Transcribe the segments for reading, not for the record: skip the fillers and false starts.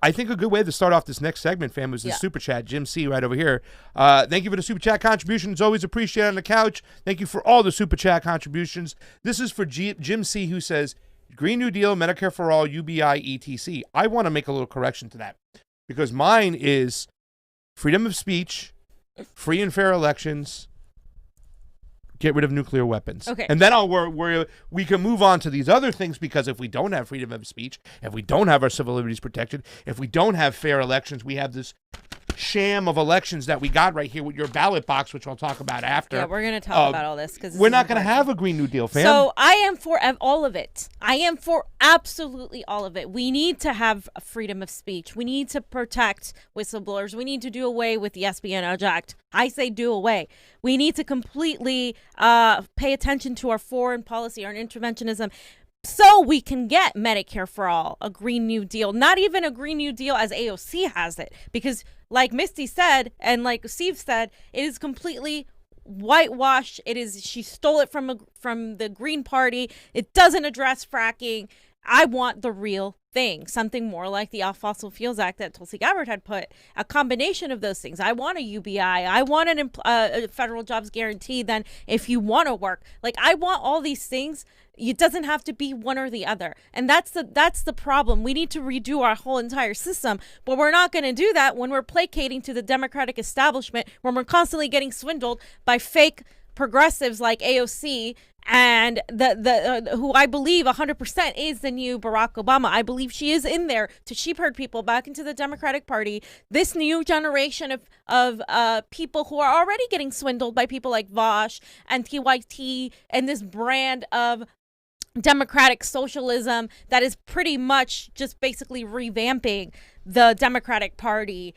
I think a good way to start off this next segment, fam, was the super chat. Jim C. right over here. Thank you for the super chat contribution. It's always appreciated on the couch. Thank you for all the super chat contributions. This is for Jim C., who says, Green New Deal, Medicare for All, UBI, etc. I want to make a little correction to that because mine is freedom of speech, free and fair elections, get rid of nuclear weapons. Okay. And then we can move on to these other things, because if we don't have freedom of speech, if we don't have our civil liberties protected, if we don't have fair elections, we have this sham of elections that we got right here with your ballot box, which I'll talk about after. Yeah, we're going to talk about all this. Because we're not going to have a Green New Deal, fam. So I am for all of it. I am for absolutely all of it. We need to have a freedom of speech. We need to protect whistleblowers. We need to do away with the Espionage Act. I say do away. We need to completely pay attention to our foreign policy, our interventionism, so we can get Medicare for All, a Green New Deal. Not even a Green New Deal as AOC has it. Because like Misty said, and like Steve said, it is completely whitewashed. She stole it from the Green Party. It doesn't address fracking. I want the real thing, something more like the Fossil Fuels Act that Tulsi Gabbard had put, a combination of those things. I want a UBI. I want a federal jobs guarantee then if you want to work. Like, I want all these things. It doesn't have to be one or the other. And that's the problem. We need to redo our whole entire system, but we're not going to do that when we're placating to the Democratic establishment, when we're constantly getting swindled by fake progressives like AOC and the who I believe 100% is the new Barack Obama. I believe she is in there to sheep herd people back into the Democratic Party. This new generation of people who are already getting swindled by people like Vosh and TYT and this brand of democratic socialism that is pretty much just basically revamping the Democratic Party,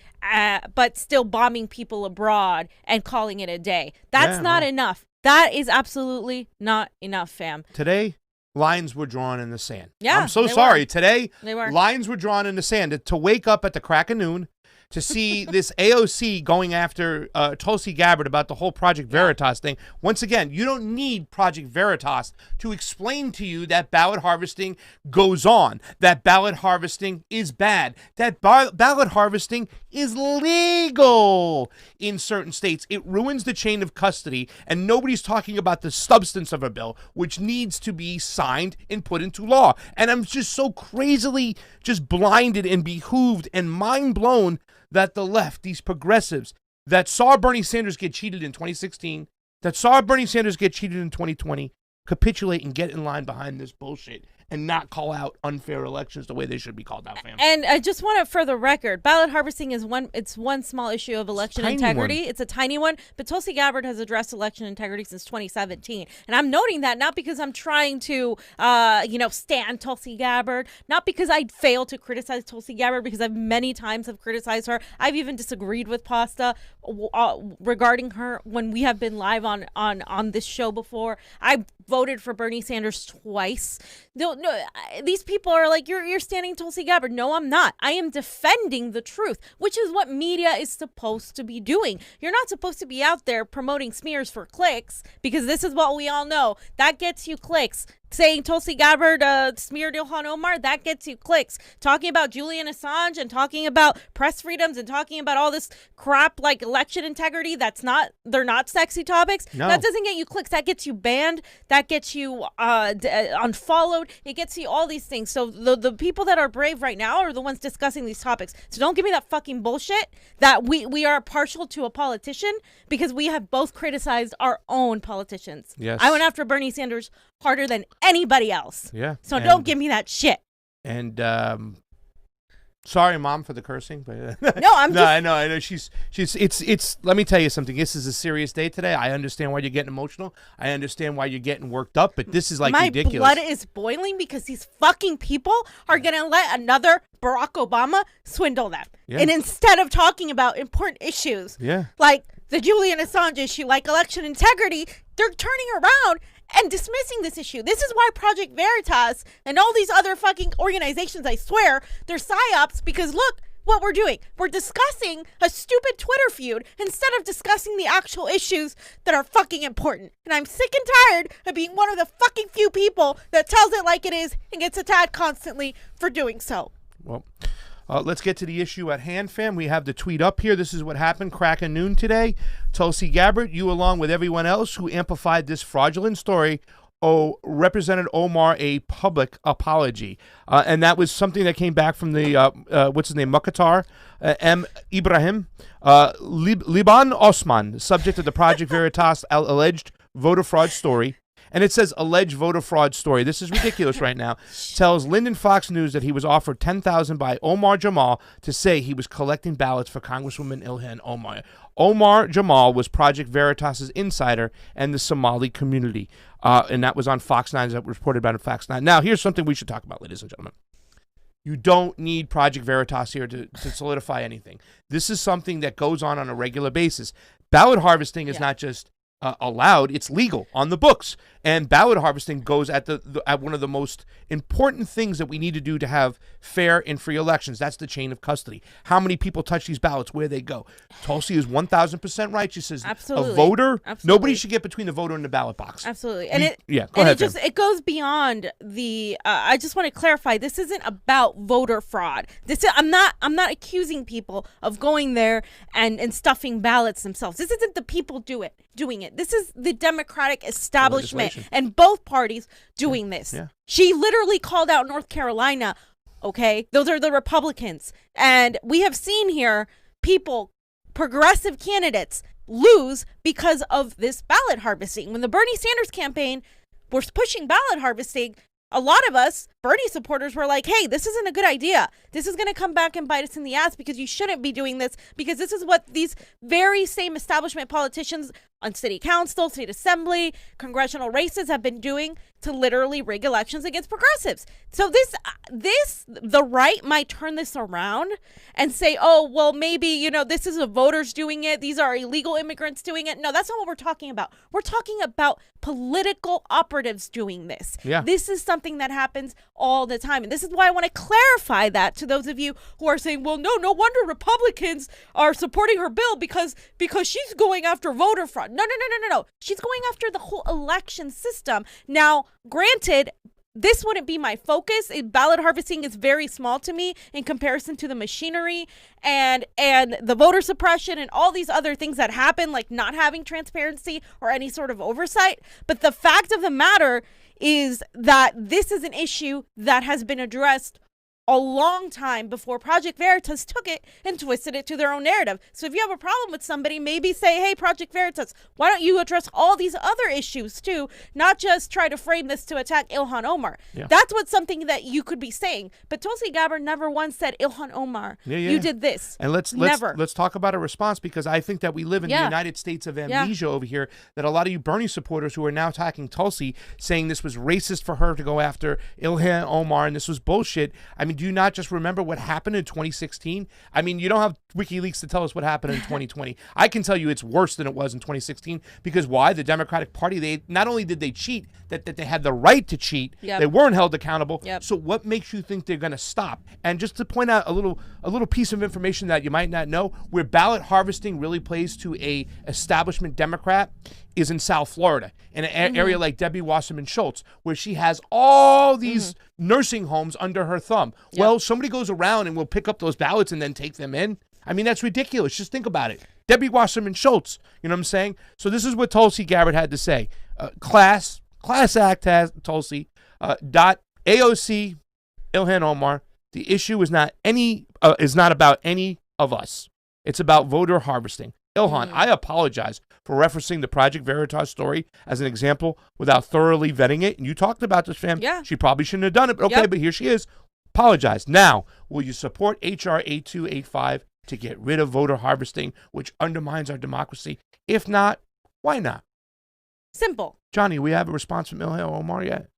but still bombing people abroad and calling it a day. That's not enough. That is absolutely not enough, fam. Today, lines were drawn in the sand. Yeah, I'm so sorry. Were. Today, they were. Lines were drawn in the sand. To wake up at the crack of noon, to see this AOC going after Tulsi Gabbard about the whole Project Veritas thing. Once again, you don't need Project Veritas to explain to you that ballot harvesting goes on, that ballot harvesting is bad, that ballot harvesting is legal in certain states. It ruins the chain of custody, and nobody's talking about the substance of a bill, which needs to be signed and put into law. And I'm just so crazily just blinded and behooved and mind blown that the left, these progressives that saw Bernie Sanders get cheated in 2016, that saw Bernie Sanders get cheated in 2020, capitulate and get in line behind this bullshit and not call out unfair elections the way they should be called out, fam. And I just want to, for the record, ballot harvesting is one small issue of election integrity. It's a tiny one, but Tulsi Gabbard has addressed election integrity since 2017. And I'm noting that not because I'm trying to, stand Tulsi Gabbard, not because I fail to criticize Tulsi Gabbard, because I've many times have criticized her. I've even disagreed with Pasta regarding her when we have been live on this show before. I voted for Bernie Sanders twice. No, these people are like, you're standing Tulsi Gabbard. No, I'm not. I am defending the truth, which is what media is supposed to be doing. You're not supposed to be out there promoting smears for clicks, because this is what we all know. That gets you clicks. Saying Tulsi Gabbard smeared Ilhan Omar, that gets you clicks. Talking about Julian Assange and talking about press freedoms and talking about all this crap like election integrity, they're not sexy topics. No. That doesn't get you clicks. That gets you banned. That gets you unfollowed. It gets you all these things. So the people that are brave right now are the ones discussing these topics. So don't give me that fucking bullshit that we are partial to a politician, because we have both criticized our own politicians. Yes. I went after Bernie Sanders harder than anybody else. Yeah. So don't give me that shit. And sorry, Mom, for the cursing, but no, I know. It's. Let me tell you something. This is a serious day today. I understand why you're getting emotional. I understand why you're getting worked up. But this is ridiculous. My blood is boiling because these fucking people are gonna let another Barack Obama swindle them. Yeah. And instead of talking about important issues, like the Julian Assange issue, like election integrity, they're turning around and dismissing this issue. This is why Project Veritas and all these other fucking organizations, I swear, they're psyops, because look what we're doing. We're discussing a stupid Twitter feud instead of discussing the actual issues that are fucking important. And I'm sick and tired of being one of the fucking few people that tells it like it is and gets attacked constantly for doing so. Well, Let's get to the issue at hand, fam. We have the tweet up here. This is what happened crack of noon today. Tulsi Gabbard, you along with everyone else who amplified this fraudulent story, represented Omar a public apology. And that was something that came back from the, what's his name, Mukhtar M. Ibrahim. Liban Osman, subject of the Project Veritas alleged voter fraud story. And it says alleged voter fraud story. This is ridiculous right now. Tells Lyndon Fox News that he was offered $10,000 by Omar Jamal to say he was collecting ballots for Congresswoman Ilhan Omar. Omar Jamal was Project Veritas's insider and the Somali community. And that was on Fox 9, that was reported about on Fox 9. Now, here's something we should talk about, ladies and gentlemen. You don't need Project Veritas here to solidify anything. This is something that goes on a regular basis. Ballot harvesting is not just allowed, it's legal on the books, and ballot harvesting goes at at one of the most important things that we need to do to have fair and free elections. That's the chain of custody. How many people touch these ballots, where they go. Tulsi is 1,000% right. She says absolutely. A voter, absolutely. Nobody should get between the voter and the ballot box. Absolutely. And it goes beyond the I just want to clarify, this isn't about voter fraud. I'm not accusing people of going there and stuffing ballots themselves. This isn't the people doing it. This is the Democratic establishment and both parties doing this. Yeah. She literally called out North Carolina. Okay, those are the Republicans, and we have seen here progressive candidates lose because of this ballot harvesting. When the Bernie Sanders campaign was pushing ballot harvesting, a lot of us Bernie supporters were like, hey, this isn't a good idea. This is going to come back and bite us in the ass, because you shouldn't be doing this, because this is what these very same establishment politicians on city council, state assembly, congressional races have been doing to literally rig elections against progressives. So the right might turn this around and say, oh, well, maybe, this is the voters doing it. These are illegal immigrants doing it. No, that's not what we're talking about. We're talking about political operatives doing this. Yeah. This is something that happens all the time. And this is why I want to clarify that to those of you who are saying, well, no wonder Republicans are supporting her bill because she's going after voter fraud. No. She's going after the whole election system. Now, granted, this wouldn't be my focus. Ballot harvesting is very small to me in comparison to the machinery and the voter suppression and all these other things that happen, like not having transparency or any sort of oversight. But the fact of the matter is that this is an issue that has been addressed a long time before Project Veritas took it and twisted it to their own narrative. So if you have a problem with somebody, maybe say, hey, Project Veritas, why don't you address all these other issues too, not just try to frame this to attack Ilhan Omar. Yeah. That's what's something that you could be saying. But Tulsi Gabbard never once said, Ilhan Omar, you did this. And let's talk about a response, because I think that we live in the United States of amnesia over here, that a lot of you Bernie supporters who are now attacking Tulsi, saying this was racist for her to go after Ilhan Omar and this was bullshit. I mean, do you not just remember what happened in 2016? I mean, you don't have WikiLeaks to tell us what happened in 2020. I can tell you it's worse than it was in 2016, because why? The Democratic Party, they not only did they cheat, that they had the right to cheat, they weren't held accountable. So what makes you think they're going to stop? And just to point out a little piece of information that you might not know, where ballot harvesting really plays to a establishment Democrat is in South Florida, in an area like Debbie Wasserman Schultz, where she has all these nursing homes under her thumb. Well, somebody goes around and will pick up those ballots and then take them in. I mean, that's ridiculous. Just think about it. Debbie Wasserman Schultz, you know what I'm saying? So this is what Tulsi Gabbard had to say. Class act has Tulsi, AOC, Ilhan Omar. The issue is not about any of us. It's about voter harvesting. Ilhan, I apologize for referencing the Project Veritas story as an example without thoroughly vetting it. And you talked about this, fam. Yeah. She probably shouldn't have done it, but okay, but here she is. Apologize. Now, will you support H.R. 8285 to get rid of voter harvesting, which undermines our democracy? If not, why not? Simple. Johnny, we have a response from Ilhan Omar yet?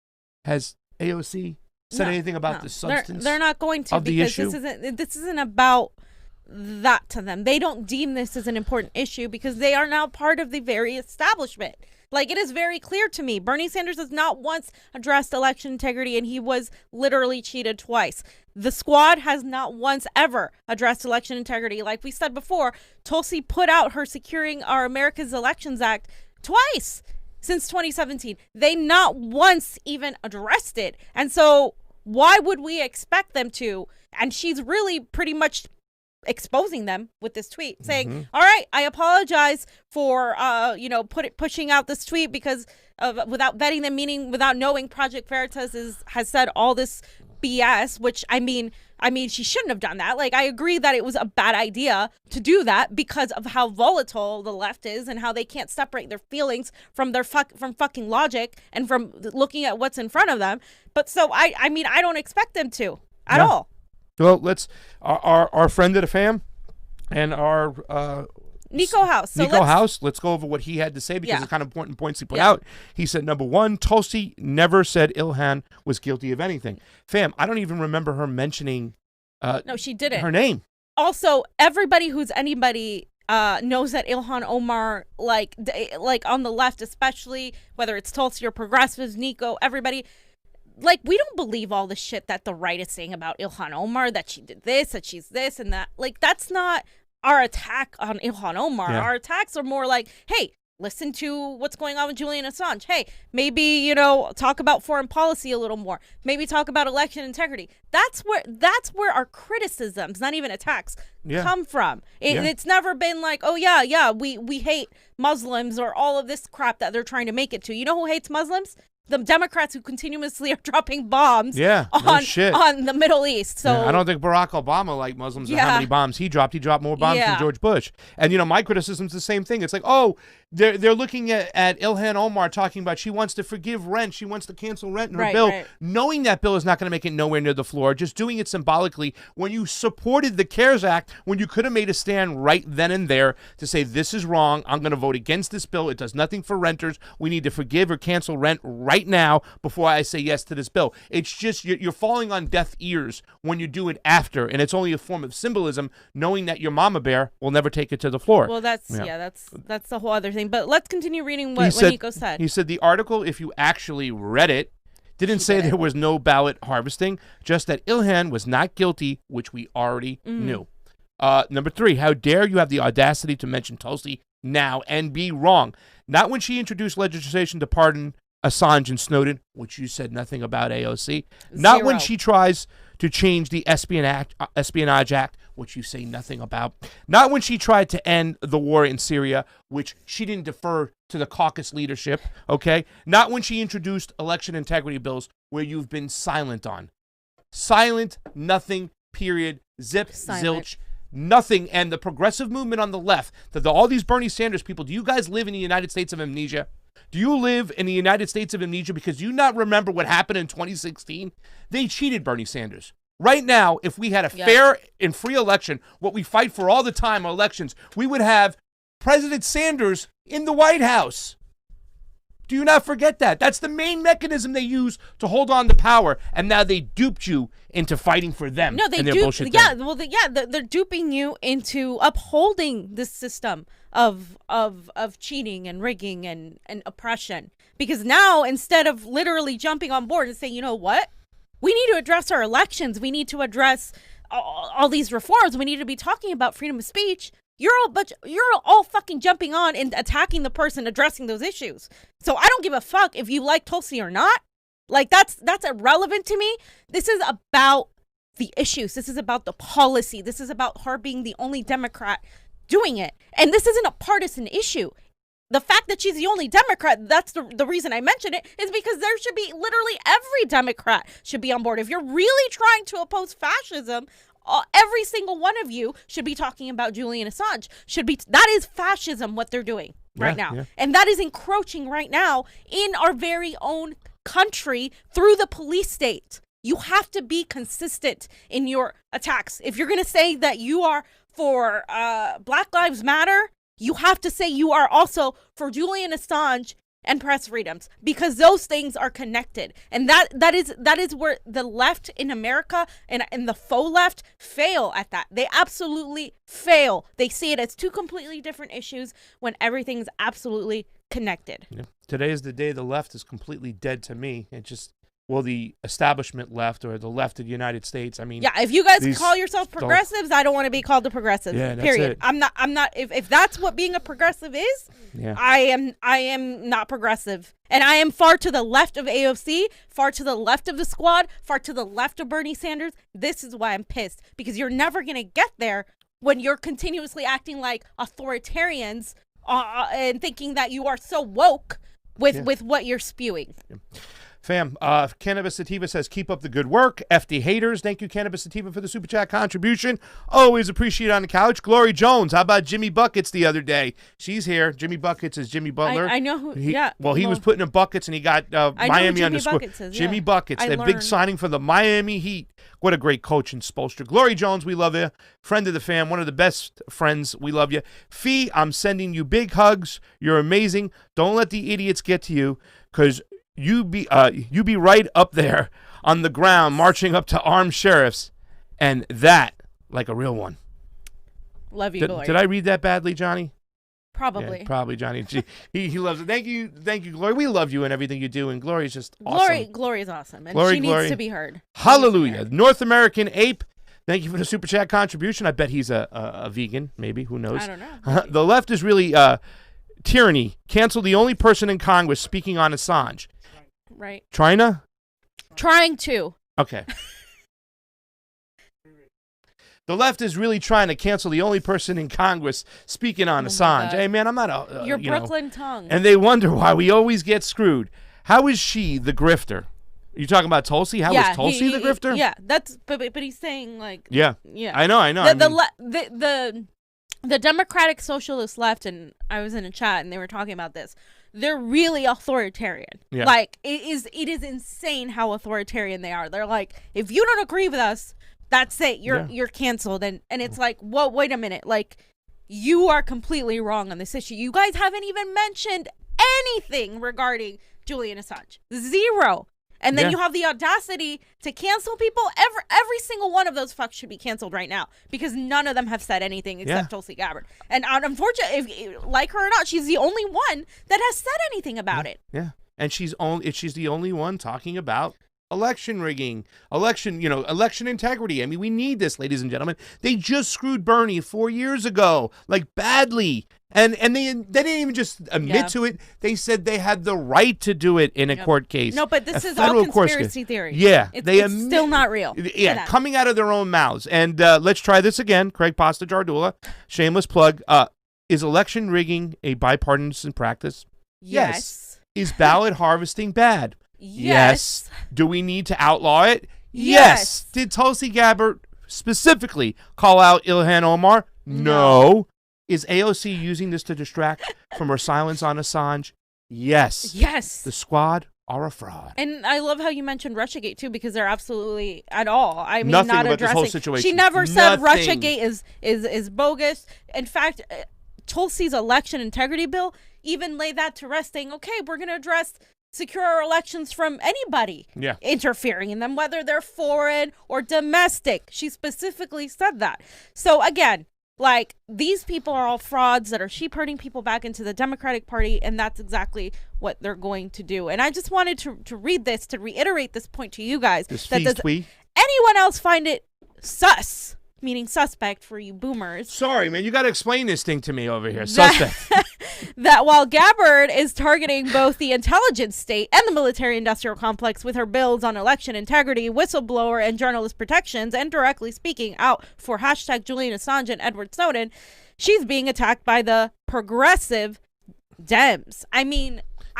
Has AOC said anything about the substance? They're not going to, because this isn't about that to them. They don't deem this as an important issue because they are now part of the very establishment. Like, it is very clear to me, Bernie Sanders has not once addressed election integrity, and he was literally cheated twice. The squad has not once ever addressed election integrity. Like we said before, Tulsi put out her Securing Our America's Elections Act twice since 2017. They not once even addressed it. And so Why would we expect them to? And she's really pretty much exposing them with this tweet, saying, all right, I apologize for pushing out this tweet because of without vetting them, meaning without knowing Project Veritas has said all this BS, which I mean she shouldn't have done that. Like, I agree that it was a bad idea to do that because of how volatile the left is and how they can't separate their feelings from their from fucking logic and from looking at what's in front of them. But so I mean I don't expect them to at all. Well, let's our friend of the fam and our Niko House. So let's go over what he had to say because it's kind of important points he put out. He said, number one, Tulsi never said Ilhan was guilty of anything. Fam, I don't even remember her mentioning no, she didn't. Her name. Also, everybody who's anybody knows that Ilhan Omar, like on the left especially, whether it's Tulsi or progressives, Niko, everybody, like, we don't believe all the shit that the right is saying about Ilhan Omar, that she did this, that she's this and that. Like, that's not our attack on Ilhan Omar. Our attacks are more like, hey, listen to what's going on with Julian Assange. Hey, maybe, talk about foreign policy a little more. Maybe talk about election integrity. That's where our criticisms, not even attacks, come from. It's never been like, oh yeah, we hate Muslims or all of this crap that they're trying to make it to. You know who hates Muslims? The Democrats who continuously are dropping bombs on the Middle East. So I don't think Barack Obama liked Muslims and how many bombs he dropped. He dropped more bombs than George Bush. And, my criticism's the same thing. It's like, oh, they're looking at Ilhan Omar talking about she wants to forgive rent. She wants to cancel rent in her bill. Right. Knowing that bill is not going to make it nowhere near the floor, just doing it symbolically when you supported the CARES Act, when you could have made a stand right then and there to say, this is wrong. I'm going to vote against this bill. It does nothing for renters. We need to forgive or cancel rent right now before I say yes to this bill. It's just you're falling on deaf ears when you do it after, and it's only a form of symbolism, knowing that your mama bear will never take it to the floor. Well, that's the whole other thing. But let's continue reading what Niko said. He said the article, if you actually read it, didn't say there was no ballot harvesting, just that Ilhan was not guilty, which we already knew. Number 3, how dare you have the audacity to mention Tulsi now and be wrong? Not when she introduced legislation to pardon Assange and Snowden, which you said nothing about AOC. Not when she tries to change the Espionage Act, which you say nothing about. Not when she tried to end the war in Syria, which she didn't defer to the caucus leadership, okay? Not when she introduced election integrity bills, where you've been silent on. Silent, nothing, period, zilch, nothing. And the progressive movement on the left, all these Bernie Sanders people, do you guys live in the United States of amnesia? Do you live in the United States of amnesia because you not remember what happened in 2016? They cheated Bernie Sanders. Right now, if we had a fair and free election, what we fight for all the time are elections, we would have President Sanders in the White House. Do you not forget that? That's the main mechanism they use to hold on to power, and now they duped you into fighting for them. No, they duped. Yeah, well, they're duping you into upholding this system of cheating and rigging and oppression. Because now, instead of literally jumping on board and saying, you know what, we need to address our elections, we need to address all these reforms, we need to be talking about freedom of speech. You're all fucking jumping on and attacking the person addressing those issues. So I don't give a fuck if you like Tulsi or not. Like, that's irrelevant to me. This is about the issues. This is about the policy. This is about her being the only Democrat doing it. And this isn't a partisan issue. The fact that she's the only Democrat, that's the reason I mention it, is because there should be literally every Democrat should be on board. If you're really trying to oppose fascism, every single one of you should be talking about Julian Assange. That is fascism, what they're doing right now. Yeah. And that is encroaching right now in our very own country through the police state. You have to be consistent in your attacks. If you're going to say that you are for Black Lives Matter, you have to say you are also for Julian Assange and press freedoms, because those things are connected. And that is where the left in America and the faux left fail at that. They absolutely fail. They see it as two completely different issues when everything's absolutely connected. Yeah. Today is the day the left is completely dead to me. well, the establishment left or the left of the United States. I mean, yeah, if you guys call yourselves progressives, I don't want to be called a progressive. Yeah, that's period. it. I'm not. If that's what being a progressive is, yeah. I am not progressive, and I am far to the left of AOC, far to the left of the squad, far to the left of Bernie Sanders. This is why I'm pissed, because you're never gonna get there when you're continuously acting like authoritarians and thinking that you are so woke with what you're spewing. Yeah. Fam, Cannabis Sativa says, keep up the good work. FD haters, thank you, Cannabis Sativa, for the super chat contribution. Always appreciate it on the couch. Glory Jones, how about Jimmy Buckets the other day? She's here. Jimmy Buckets is Jimmy Butler. I know who, Well, he was putting in buckets, and he got Miami on the score. Jimmy Buckets, that big signing for the Miami Heat. What a great coach and Spolster. Glory Jones, we love you. Friend of the fam, one of the best friends. We love you. Fee, I'm sending you big hugs. You're amazing. Don't let the idiots get to you, because you be right up there on the ground marching up to armed sheriffs, and that like a real one. Love you, Glory. Did I read that badly, Johnny? Probably. Yeah, probably, Johnny. He loves it. Thank you, Glory. We love you and everything you do, and Glory is just awesome. Glory is awesome, and Glory, she needs to be heard. Hallelujah. North American Ape, thank you for the super chat contribution. I bet he's a vegan, maybe. Who knows? I don't know. The left is really tyranny. Cancel the only person in Congress speaking on Assange. Right. China? Trying to. Okay. The left is really trying to cancel the only person in Congress speaking on Assange. Hey, man, I'm not a... Your Brooklyn tongue. And they wonder why we always get screwed. How is she the grifter? You talking about Tulsi? How is Tulsi the grifter? Yeah, that's... But he's saying, like... Yeah. Yeah. I know. The Democratic Socialist left, and I was in a chat, and they were talking about this. They're really authoritarian. Yeah. Like, it is insane how authoritarian they are. They're like, if you don't agree with us, that's it. You're canceled. And it's like, whoa, wait a minute. Like, you are completely wrong on this issue. You guys haven't even mentioned anything regarding Julian Assange. Zero. And then you have the audacity to cancel people. Every single one of those fucks should be canceled right now, because none of them have said anything except Tulsi Gabbard. And unfortunately, if, like her or not, she's the only one that has said anything about it. Yeah, and she's the only one talking about election rigging, election integrity. I mean, we need this, ladies and gentlemen. They just screwed Bernie 4 years ago, like badly. And they didn't even just admit to it. They said they had the right to do it in a court case. No, but this is all conspiracy theory. Yeah. It's still not real. Yeah, coming out of their own mouths. And let's try this again. Craig Pasta Jardula, shameless plug. Is election rigging a bipartisan practice? Yes. Is ballot harvesting bad? Yes. Do we need to outlaw it? Yes. Did Tulsi Gabbard specifically call out Ilhan Omar? No. Is AOC using this to distract from her silence on Assange? Yes. Yes. The squad are a fraud. And I love how you mentioned Russiagate too, because they're absolutely at all. I mean, nothing not about addressing. This whole situation. She never said Russiagate is bogus. In fact, Tulsi's election integrity bill even laid that to rest, saying, okay, we're going to address secure our elections from anybody interfering in them, whether they're foreign or domestic. She specifically said that. So again, like, these people are all frauds that are sheep herding people back into the Democratic Party, and that's exactly what they're going to do. And I just wanted to read this to reiterate this point to you guys. Does anyone else find it sus, meaning suspect for you boomers? Sorry, man, you got to explain this thing to me over here. Suspect. That while Gabbard is targeting both the intelligence state and the military-industrial complex with her bills on election integrity, whistleblower, and journalist protections, and directly speaking out for hashtag Julian Assange and Edward Snowden, she's being attacked by the progressive Dems. I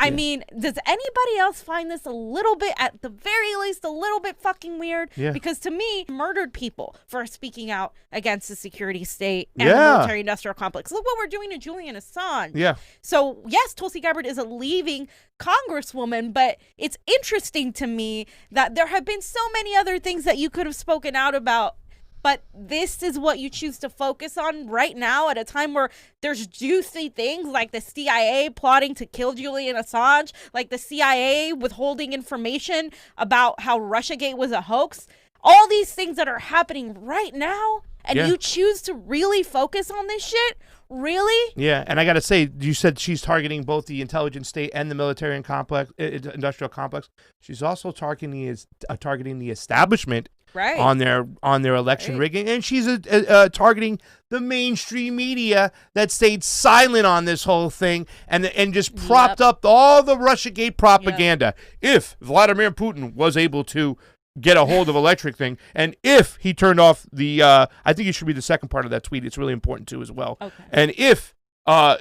mean, does anybody else find this a little bit, at the very least, a little bit fucking weird? Yeah. Because to me, murdered people for speaking out against the security state and the military-industrial complex. Look what we're doing to Julian Assange. Yeah. So, yes, Tulsi Gabbard is a leaving congresswoman, but it's interesting to me that there have been so many other things that you could have spoken out about, but this is what you choose to focus on right now at a time where there's juicy things like the CIA plotting to kill Julian Assange, like the CIA withholding information about how Russiagate was a hoax. All these things that are happening right now, And you choose to really focus on this shit? Really? Yeah, and I got to say, you said she's targeting both the intelligence state and the military and industrial complex. She's also targeting the establishment on their election rigging, and she's targeting the mainstream media that stayed silent on this whole thing and just propped up all the Russiagate propaganda. If Vladimir Putin was able to get a hold of electric thing, and if he turned off the I think it should be the second part of that tweet, it's really important too as well. Okay. And if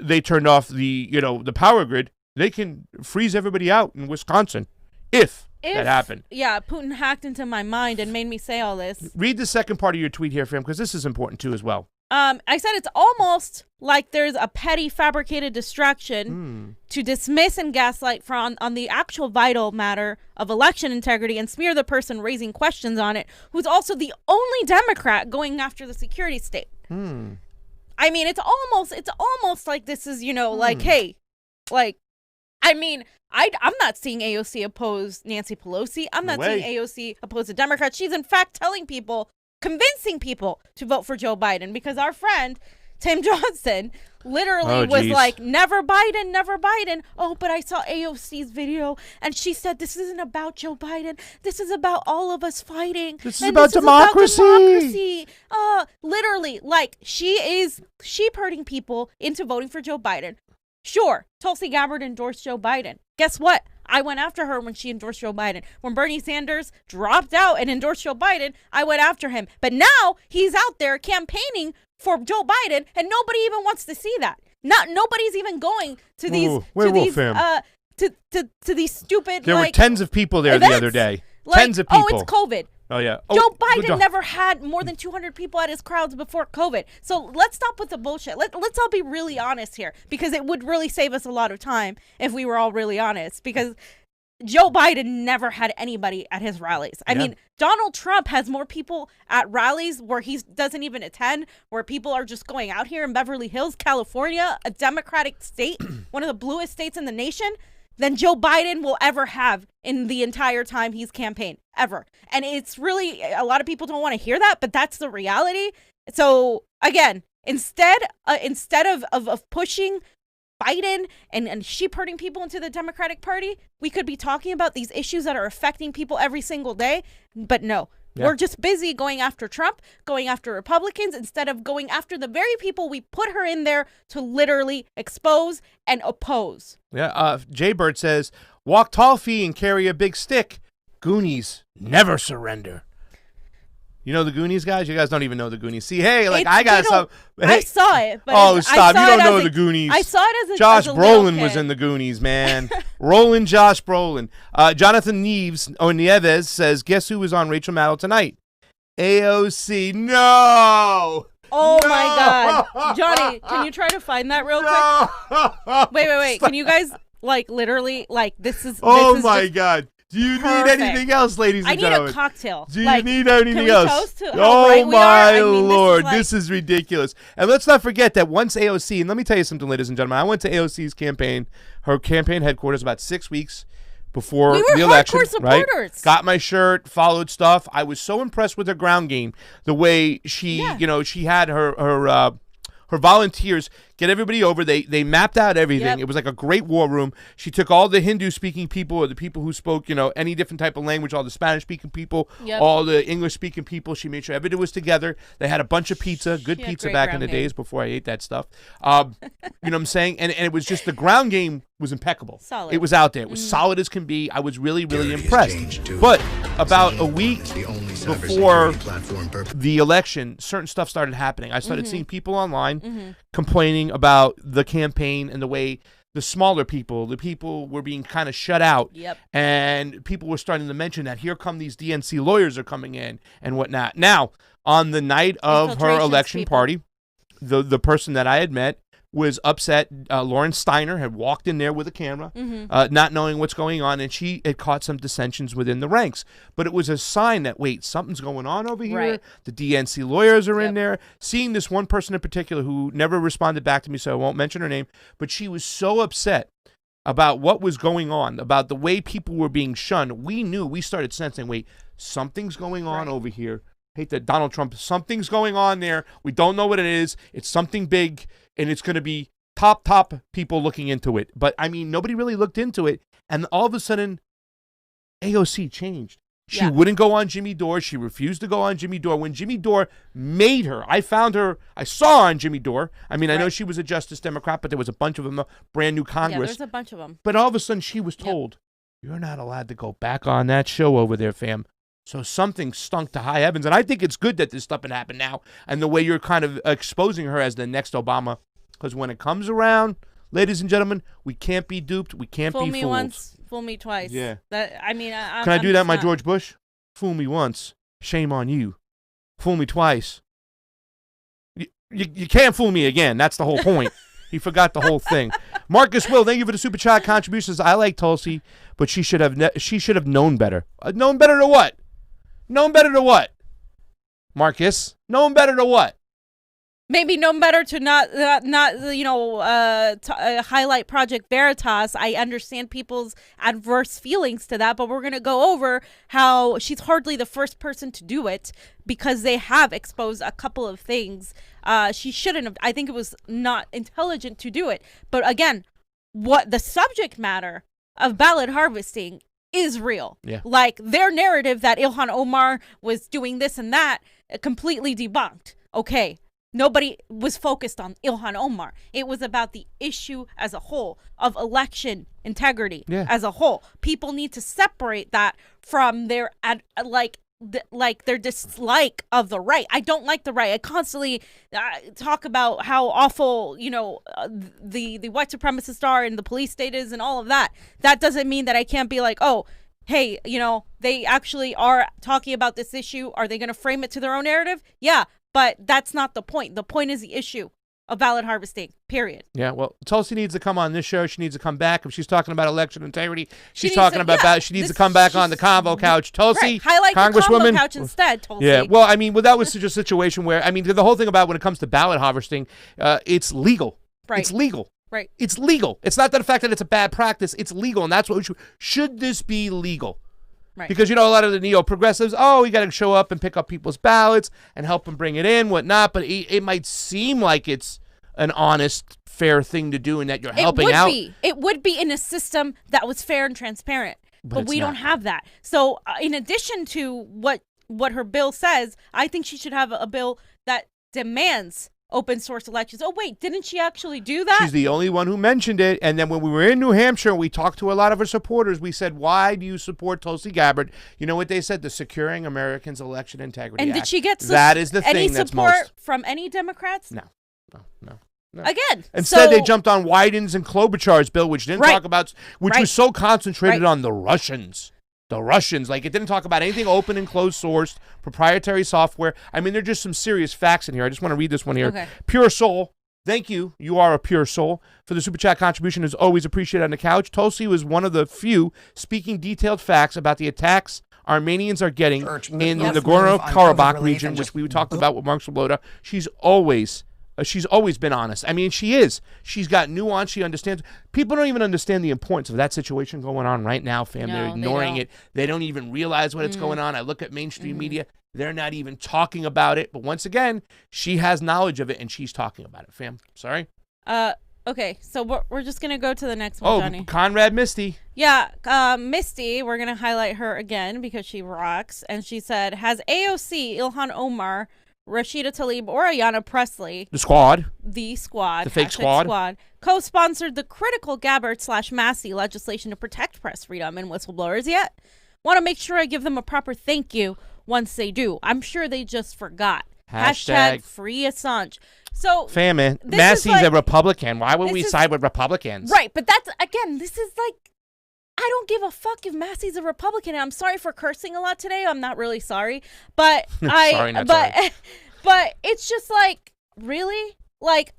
they turned off the power grid, they can freeze everybody out in Wisconsin if that happened. Yeah, Putin hacked into my mind and made me say all this. Read the second part of your tweet here, fam, because this is important too as well. I said it's almost like there's a petty fabricated distraction to dismiss and gaslight on the actual vital matter of election integrity and smear the person raising questions on it, who's also the only Democrat going after the security state. I mean, it's almost like this is, like, hey, like, I mean, I'm not seeing AOC oppose Nancy Pelosi. I'm not seeing AOC oppose the Democrats. She's in fact convincing people to vote for Joe Biden, because our friend Tim Johnson literally was like, never Biden, never Biden. Oh, but I saw AOC's video and she said this isn't about Joe Biden. This is about all of us fighting. This is about democracy. Literally, like, she is sheep-herding people into voting for Joe Biden. Sure, Tulsi Gabbard endorsed Joe Biden. Guess what? I went after her when she endorsed Joe Biden. When Bernie Sanders dropped out and endorsed Joe Biden, I went after him. But now he's out there campaigning for Joe Biden, and nobody even wants to see that. Nobody's even going to these to these stupid. There were tens of people there events. The other day. Tens of people. Oh, it's COVID. Oh, yeah. Joe Biden never had more than 200 people at his crowds before COVID. So let's stop with the bullshit. Let's all be really honest here, because it would really save us a lot of time if we were all really honest, because Joe Biden never had anybody at his rallies. I mean, Donald Trump has more people at rallies where he doesn't even attend, where people are just going out here in Beverly Hills, California, a Democratic state, one of the bluest states in the nation, than Joe Biden will ever have in the entire time he's campaigned, ever. And it's really, a lot of people don't want to hear that, but that's the reality. So again, instead of pushing Biden and sheep-herding people into the Democratic Party, we could be talking about these issues that are affecting people every single day. But no, we're just busy going after Trump, going after Republicans, instead of going after the very people we put her in there to literally expose and oppose. Yeah, Jaybird says, walk tall, Fee, and carry a big stick. Goonies never surrender. You know the Goonies, guys? You guys don't even know the Goonies. See, hey, like, I got some. Hey. I saw it. But oh, stop. You don't know the Goonies. I saw it as a Josh as a Brolin was in the Goonies, man. Rolling Josh Brolin. Jonathan Nieves says, guess who was on Rachel Maddow tonight? AOC. No. Oh, no. My God. Johnny, can you try to find that real quick? Wait. Can you guys, like, literally, like, this is. Oh, this is my God. Do you need anything else, ladies and gentlemen? I need a cocktail. Do you need anything else? Toast to how right we are? My Lord, this is ridiculous. And let's not forget that once AOC, and let me tell you something, ladies and gentlemen, I went to AOC's campaign, her campaign headquarters, about 6 weeks before the election. We were hardcore supporters. Right? Got my shirt, followed stuff. I was so impressed with her ground game, the way she, she had her volunteers get everybody over. They mapped out everything. Yep. It was like a great war room. She took all the Hindu-speaking people, or the people who spoke, any different type of language, all the Spanish-speaking people, all the English-speaking people. She made sure everything was together. They had a bunch of pizza, good pizza back in the days before I ate that stuff. You know what I'm saying? And it was just, the ground game was impeccable. Solid. It was out there. It was solid as can be. I was really, really impressed. But about a week before the election, certain stuff started happening. I started seeing people online complaining about the campaign and the way the smaller people, the people were being kind of shut out. Yep. And people were starting to mention that here come these DNC lawyers are coming in and whatnot. Now, on the night of her election party, the person that I had met was upset. Lauren Steiner had walked in there with a camera, not knowing what's going on, and she had caught some dissensions within the ranks. But it was a sign that, wait, something's going on over here. Right. The DNC lawyers are in there. Seeing this one person in particular who never responded back to me, so I won't mention her name, but she was so upset about what was going on, about the way people were being shunned. We started sensing, wait, something's going on over here. hate that Donald Trump, something's going on there. We don't know what it is. It's something big, and it's going to be top people looking into it. But, I mean, nobody really looked into it. And all of a sudden, AOC changed. She wouldn't go on Jimmy Dore. She refused to go on Jimmy Dore. When Jimmy Dore made her, I saw her on Jimmy Dore. I mean, I know she was a Justice Democrat, but there was a bunch of them, brand new Congress. Yeah, there's a bunch of them. But all of a sudden, she was told, you're not allowed to go back on that show over there, fam. So something stunk to high heavens. And I think it's good that this stuff can happen now and the way you're kind of exposing her as the next Obama. Because when it comes around, ladies and gentlemen, we can't be duped. We can't be fooled. Fool me once, fool me twice. Yeah. I mean, can I do that, my George Bush? Fool me once, shame on you. Fool me twice. You can't fool me again. That's the whole point. He forgot the whole thing. Marcus Will, thank you for the super chat contributions. I like Tulsi, but she should have known better. Known better to what? Known better to what? Marcus, known better to what? Maybe known better to not highlight Project Veritas. I understand people's adverse feelings to that, but we're going to go over how she's hardly the first person to do it because they have exposed a couple of things. She shouldn't have. I think it was not intelligent to do it. But again, what the subject matter of ballot harvesting is real. Yeah. Like their narrative that Ilhan Omar was doing this and that, completely debunked. Okay. Nobody was focused on Ilhan Omar. It was about the issue as a whole of election integrity as a whole. People need to separate that from their their dislike of the right. I don't like the right. I constantly talk about how awful, the white supremacists are and the police state is and all of that. That doesn't mean that I can't be like, oh, hey, they actually are talking about this issue. Are they going to frame it to their own narrative? Yeah. But that's not the point. The point is the issue of ballot harvesting, period. Yeah, well, Tulsi needs to come on this show. She needs to come back. If she's talking about election integrity, she needs to come back on the Convo Couch. Tulsi, right. Highlight Congresswoman. The Convo Couch instead, Tulsi. Yeah, well, I mean, that was such a situation where, I mean, the whole thing about when it comes to ballot harvesting, it's legal. Right. It's legal. Right. It's legal. It's not the fact that it's a bad practice. It's legal, and that's what should this be legal? Right. Because, a lot of the neo-progressives, we got to show up and pick up people's ballots and help them bring it in, whatnot. But it might seem like it's an honest, fair thing to do and that you're helping out. It would be in a system that was fair and transparent. But we don't have that. So in addition to what her bill says, I think she should have a bill that demands open source elections. Oh, wait, didn't she actually do that? She's the only one who mentioned it. And then when we were in New Hampshire, we talked to a lot of her supporters. We said, why do you support Tulsi Gabbard? You know what they said? The Securing Americans Election Integrity And Act. did she get that is the any thing that's support most... from any Democrats? No. Again. Instead, they jumped on Wyden's and Klobuchar's bill, which didn't talk about, was so concentrated on the Russians. The Russians, like it didn't talk about anything open and closed sourced, proprietary software. I mean, there are just some serious facts in here. I just want to read this one here. Okay. Pure Soul, thank you. You are a pure soul. For the super chat contribution is always appreciated on the couch. Tulsi was one of the few speaking detailed facts about the attacks Armenians are getting in the Nagorno-Karabakh region, which we talked about with Mark Sloboda. She's always been honest. I mean, she is. She's got nuance. She understands. People don't even understand the importance of that situation going on right now, fam. They're ignoring it. They don't even realize what it's going on. I look at mainstream media. They're not even talking about it. But once again, she has knowledge of it, and she's talking about it, fam. Sorry? Okay, so we're just going to go to the next one, Johnny. Conrad Misty. Yeah, Misty, we're going to highlight her again because she rocks. And she said, has AOC, Ilhan Omar, Rashida Tlaib, or Ayanna Pressley, the squad, the fake squad, co-sponsored the critical Gabbard/Massey legislation to protect press freedom and whistleblowers yet? Want to make sure I give them a proper thank you once they do. I'm sure they just forgot. Hashtag free Assange. So, famine. Massey's a Republican. Why would we side with Republicans? Right, but that's, again, this is like, I don't give a fuck if Massey's a Republican. I'm sorry for cursing a lot today. I'm not really sorry, but sorry. But it's just like, really? Like,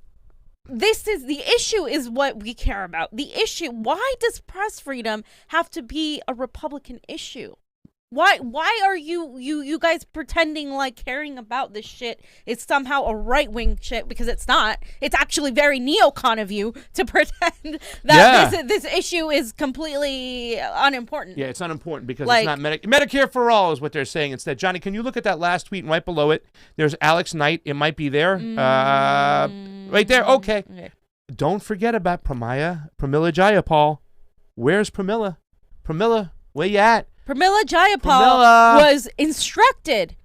this is the issue is what we care about. The issue, why does press freedom have to be a Republican issue? Why are you guys pretending like caring about this shit is somehow a right-wing shit, because it's not. It's actually very neocon of you to pretend that this issue is completely unimportant. Yeah, it's unimportant because it's not Medicare for all is what they're saying instead. Johnny, can you look at that last tweet, and right below it there's Alex Knight. It might be there. Right there. Okay. Don't forget about Pramila Jayapal. Where's Pramila? Pramila, where you at? Pramila Jayapal was instructed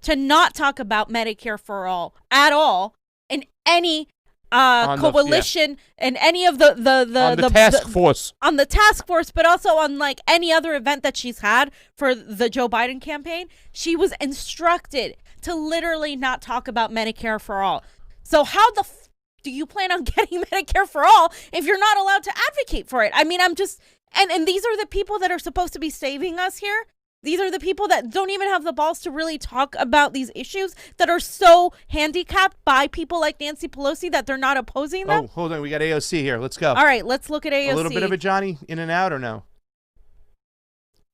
to not talk about Medicare for all at all in any coalition and any of the task force. On the task force, but also on like any other event that she's had for the Joe Biden campaign. She was instructed to literally not talk about Medicare for all. So how the do you plan on getting Medicare for all if you're not allowed to advocate for it? I mean, I'm just... And these are the people that are supposed to be saving us here. These are the people that don't even have the balls to really talk about these issues, that are so handicapped by people like Nancy Pelosi that they're not opposing them. Oh, hold on. We got AOC here. Let's go. All right, let's look at AOC. A little bit of it, Johnny, in and out, or no?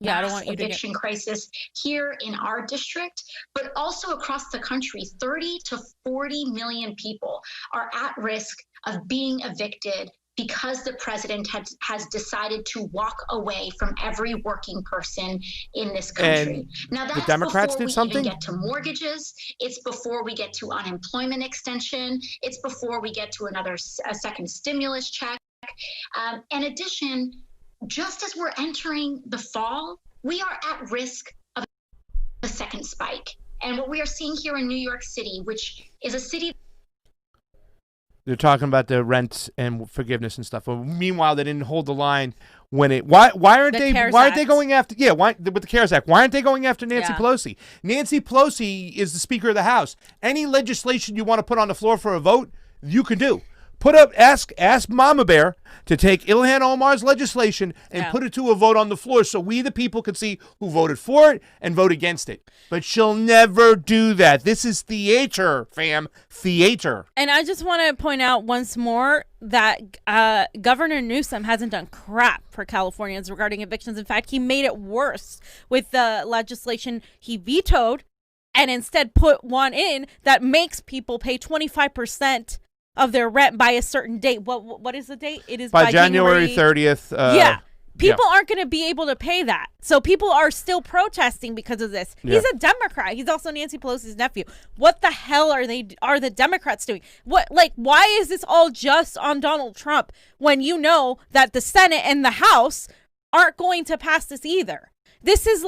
Yeah, I don't want you to eviction crisis here in our district, but also across the country. 30 to 40 million people are at risk of being evicted because the president has decided to walk away from every working person in this country. Now, that's the Democrats before did something? We even get to mortgages. It's before we get to unemployment extension. It's before we get to a second stimulus check. In addition, just as we're entering the fall, we are at risk of a second spike. And what we are seeing here in New York City, which is a city... They're talking about the rent and forgiveness and stuff. Well, meanwhile, they didn't hold the line when it. Why aren't they going after? Yeah, why with the CARES Act? Why aren't they going after Nancy Pelosi? Nancy Pelosi is the Speaker of the House. Any legislation you want to put on the floor for a vote, you can do. Ask Mama Bear to take Ilhan Omar's legislation and put it to a vote on the floor so we the people can see who voted for it and vote against it. But she'll never do that. This is theater, fam. Theater. And I just want to point out once more that Governor Newsom hasn't done crap for Californians regarding evictions. In fact, he made it worse with the legislation he vetoed and instead put one in that makes people pay 25% of their rent by a certain date. What is the date? It is by January 30th. People aren't going to be able to pay that. So people are still protesting because of this. He's a Democrat. He's also Nancy Pelosi's nephew. What the hell are the Democrats doing? Why is this all just on Donald Trump when you know that the Senate and the House aren't going to pass this either? This is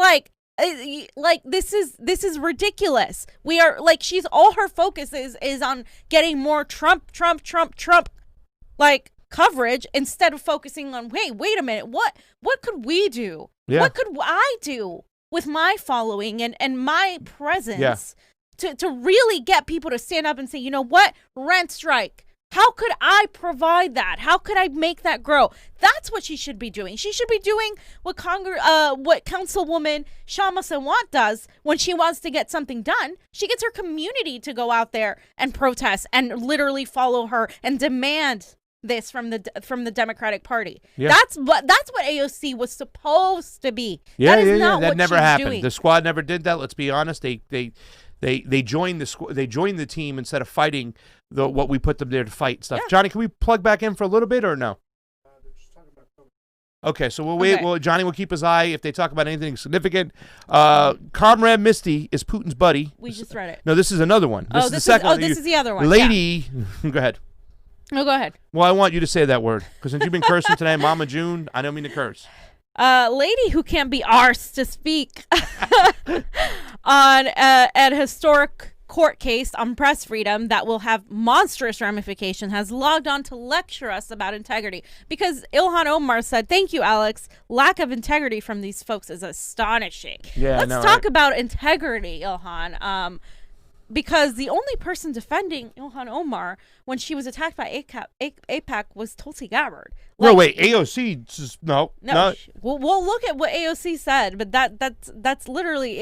this is ridiculous. We are she's all her focus is on getting more Trump coverage instead of focusing on wait a minute, what could we do? What could I do with my following and my presence to really get people to stand up and say, you know what, rent strike. How could I provide that? How could I make that grow? That's what she should be doing. She should be doing what Councilwoman Shama Sawant does when she wants to get something done. She gets her community to go out there and protest and literally follow her and demand this from the Democratic Party. Yeah. That's what AOC was supposed to be. That never happened. Doing. The squad never did that. Let's be honest. They joined the team instead of fighting what we put them there to fight stuff. Yeah. Johnny, can we plug back in for a little bit or no? Okay, so we'll wait. Well, Johnny will keep his eye if they talk about anything significant. Comrade Misty is Putin's buddy. We just read it. No, this is another one. This is the second one. This is the other one. Lady, go ahead. No, go ahead. Well, I want you to say that word because since you've been cursing today, Mama June, I don't mean to curse. Lady who can't be arsed to speak on an historic court case on press freedom that will have monstrous ramifications has logged on to lecture us about integrity because Ilhan Omar said, thank you, Alex. Lack of integrity from these folks is astonishing. Let's talk about integrity, Ilhan. Because the only person defending Ilhan Omar when she was attacked by AIPAC was Tulsi Gabbard. No, wait, AOC? No. We'll look at what AOC said, but that's literally,